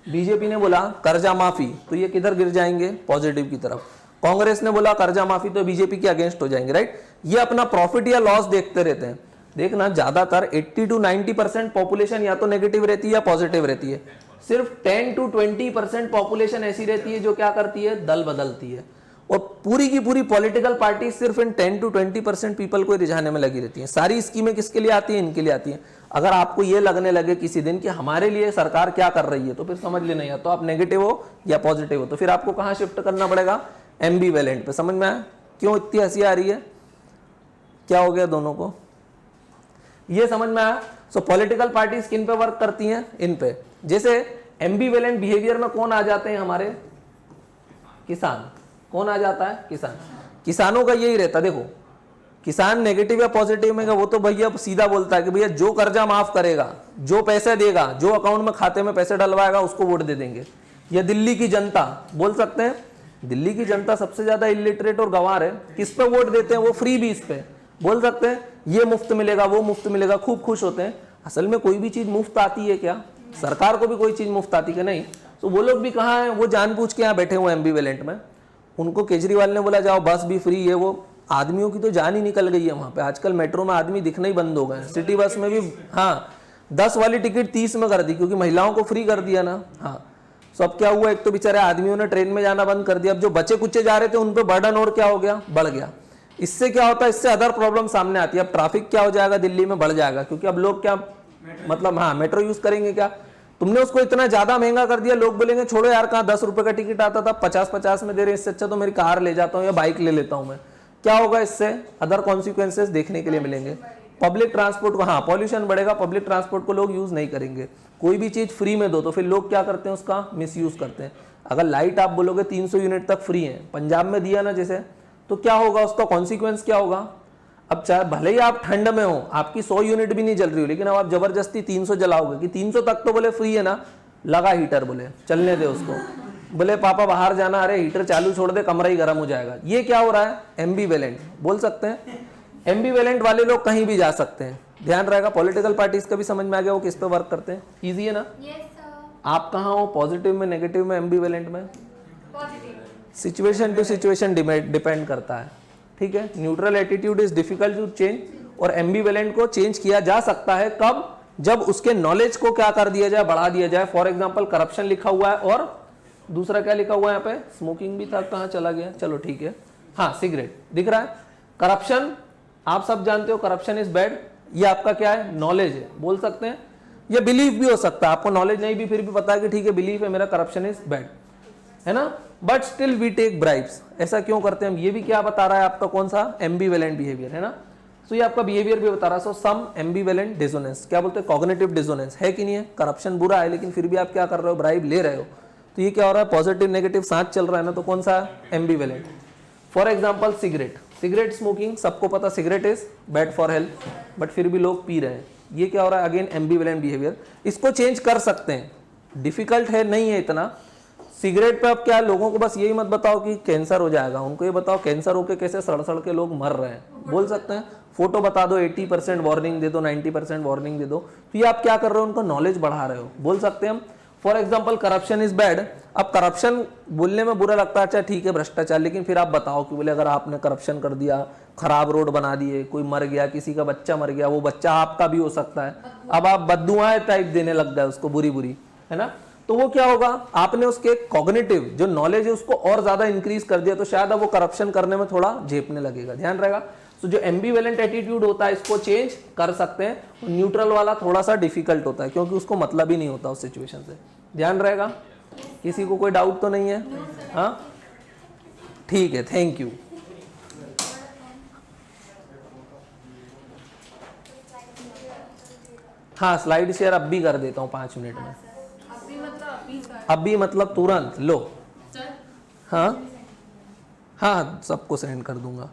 बीजेपी ने बोला कर्जा माफी, तो ये किधर गिर जाएंगे? पॉजिटिव की तरफ। कांग्रेस ने बोला कर्जा माफी, तो बीजेपी के अगेंस्ट हो जाएंगे, राइट। ये अपना प्रॉफिट या लॉस देखते रहते हैं। देखना ज्यादातर 80 to 90% पॉपुलेशन या तो नेगेटिव रहती है या पॉजिटिव रहती है। सिर्फ 10 to 20% पॉपुलेशन ऐसी रहती है जो क्या करती है? दल बदलती है। और पूरी की पूरी पॉलिटिकल पार्टी सिर्फ इन 10 to 20% पीपल को रिझाने में लगी रहती है। सारी स्कीमें किसके लिए आती हैं? इनके लिए आती हैं। अगर आपको ये लगने लगे किसी दिन कि हमारे लिए सरकार क्या कर रही है, तो फिर समझ लेना या तो आप नेगेटिव हो या पॉजिटिव हो। तो फिर आपको कहाँ शिफ्ट करना पड़ेगा? एम्बिवेलेंट पे। समझ में आया क्यों इतनी हंसी आ रही है? क्या हो गया दोनों को? ये समझ में आया। सो पॉलिटिकल पार्टीज किन पे वर्क करती हैं? इन पे। जैसे एम्बिवेलेंट बिहेवियर में कौन आ जाते हैं हमारे? किसान। कौन आ जाता है? किसान। किसानों का यही रहता, देखो किसान नेगेटिव या पॉजिटिव में, वो तो भैया सीधा बोलता है कि भैया जो कर्जा माफ करेगा, जो पैसे देगा, जो अकाउंट में खाते में पैसे डलवाएगा, उसको वोट दे देंगे। या दिल्ली की जनता बोल सकते हैं, दिल्ली की जनता सबसे ज्यादा इलिटरेट और गंवार है, किस पे वोट देते हैं? वो फ्री बीस पे। बोल सकते हैं ये मुफ्त मिलेगा, वो मुफ्त मिलेगा, खूब खुश होते हैं। असल में कोई भी चीज मुफ्त आती है क्या? सरकार को भी कोई चीज मुफ्त आती है नहीं। तो वो लोग भी कहाँ है? वो जानबूझ के यहाँ बैठे हुए एम्बिवेलेंट में। उनको केजरीवाल ने बोला जाओ बस भी फ्री है, वो आदमियों की तो जान ही निकल गई है वहां पे। आजकल मेट्रो में आदमी दिखना ही बंद हो गए हैं। सिटी बस में भी हाँ 10 वाली टिकट 30 में कर दी, क्योंकि महिलाओं को फ्री कर दिया ना। हाँ तो अब क्या हुआ? एक तो बेचारे आदमियों ने ट्रेन में जाना बंद कर दिया। अब जो बच्चे कुच्चे जा रहे थे उन पर बर्डन और क्या हो गया? बढ़ गया। इससे क्या होता है? इससे अदर प्रॉब्लम सामने आती है। अब ट्रैफिक क्या हो जाएगा? दिल्ली में बढ़ जाएगा, क्योंकि अब लोग क्या मतलब हाँ मेट्रो यूज करेंगे क्या? तुमने उसको इतना ज्यादा महंगा कर दिया, लोग बोलेंगे छोड़ो यार, कहाँ 10 रुपए का टिकट आता था 50-50 में दे रहे हैं, इससे अच्छा तो मेरी कार ले जाता हूँ या बाइक ले लेता हूँ मैं। क्या होगा इससे? अदर कॉन्सिक्वेंसेस देखने के लिए मिलेंगे। पब्लिक ट्रांसपोर्ट को हाँ पॉल्यूशन बढ़ेगा, पब्लिक ट्रांसपोर्ट को लोग यूज नहीं करेंगे। कोई भी चीज फ्री में दो तो फिर लोग क्या करते हैं? उसका मिस यूज करते हैं। अगर लाइट आप बोलोगे 300 यूनिट तक फ्री है, पंजाब में दिया ना जैसे, तो क्या होगा? उसका कॉन्सिक्वेंस क्या होगा? अब चाहे भले ही आप ठंड में हो, आपकी 100 यूनिट भी नहीं जल रही हो, लेकिन अब आप जबरदस्ती 300 जलाओगे कि 300 तक तो बोले फ्री है ना, लगा हीटर, बोले चलने दे उसको, बोले पापा बाहर जाना, अरे हीटर चालू छोड़ दे, कमरा ही गर्म हो जाएगा। ये क्या हो रहा है? एम्बिवेलेंट बोल सकते हैं। एम्बिवेलेंट वाले लोग कहीं भी जा सकते हैं। ध्यान रहेगा। पॉलिटिकल पार्टीज का भी समझ में आ गया वो किस पे वर्क करते हैं। इजी है ना? आप कहाँ हो? पॉजिटिव में, नेगेटिव में, एम्बिवेलेंट में? सिचुएशन टू सिचुएशन डिपेंड करता है, ठीक है। Neutral attitude is difficult to change, और एम्बिवेलेंट को चेंज किया जा सकता है कब? जब उसके नॉलेज को क्या कर दिया जाए? बढ़ा दिया जाए। फॉर एग्जांपल करप्शन लिखा हुआ है, और दूसरा क्या लिखा हुआ है यहाँ पे? स्मोकिंग भी था, कहाँ चला गया? चलो ठीक है, हाँ सिगरेट दिख रहा है। करप्शन आप सब जानते हो, करप्शन इज बैड। ये आपका क्या है? नॉलेज है, बोल सकते हैं। ये बिलीफ भी हो सकता है, आपको नॉलेज नहीं भी फिर भी पता है कि ठीक है बिलीफ है मेरा, करप्शन इज बैड, है ना। But still we take bribes. ऐसा क्यों करते हैं हम? ये भी क्या बता रहा है आपका? कौन सा? एम्बिवेलेंट बिहेवियर, है ना। सो ये आपका बिहेवियर भी बता रहा है। सो सम एम्बिवेलेंट डिसोनेंस, क्या बोलते हैं? कॉग्निटिव डिसोनेंस है कि नहीं है? करप्शन बुरा है, लेकिन फिर भी आप क्या कर रहे हो? ब्राइब ले रहे हो। तो ये क्या हो रहा है? पॉजिटिव नेगेटिव साथ चल रहा है ना, तो कौन सा? Ambivalent. For example cigarette, cigarette smoking सबको पता cigarette is bad for health, but फिर भी लोग पी रहे हैं। ये क्या हो रहा है? Again ambivalent behaviour. इसको चेंज कर सकते हैं, डिफिकल्ट है नहीं है इतना। सिगरेट पे अब क्या है, लोगों को बस यही मत बताओ कि कैंसर हो जाएगा, उनको ये बताओ कैंसर होके कैसे सड़ सड़ के लोग मर रहे हैं, बोल सकते हैं। फोटो बता दो, 80% वार्निंग दे दो, 90% वार्निंग दे दो, तो ये आप क्या कर रहे हो, उनको नॉलेज बढ़ा रहे हो, बोल सकते हैं हम। For example corruption is bad. अब करप्शन बोलने में बुरा लगता है, अच्छा ठीक है भ्रष्टाचार, लेकिन फिर आप बताओ कि बोले अगर आपने करप्शन कर दिया, खराब रोड बना दिए, कोई मर गया, किसी का बच्चा मर गया, वो बच्चा आपका भी हो सकता है, अब आप बद्दुआएं टाइप देने लग गए उसको, बुरी बुरी, है ना, तो वो क्या होगा, आपने उसके कॉग्निटिव जो नॉलेज है उसको और ज्यादा इंक्रीज कर दिया, तो शायद अब वो करप्शन करने में थोड़ा झेपने लगेगा, ध्यान रहेगा। तो जो एम्बीवेलेंट एटीट्यूड होता है इसको चेंज कर सकते हैं, न्यूट्रल वाला थोड़ा सा डिफिकल्ट होता है क्योंकि उसको मतलब ही नहीं होता उस सिचुएशन से, ध्यान रहेगा। किसी को कोई डाउट तो नहीं है? हाँ ठीक है, थैंक यू। हाँ स्लाइड शेयर अब भी कर देता हूँ 5 मिनट में। अभी मतलब तुरंत लो। हाँ हाँ सबको सेंड कर दूंगा।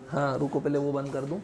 हाँ रुको पहले वो बंद कर दूं।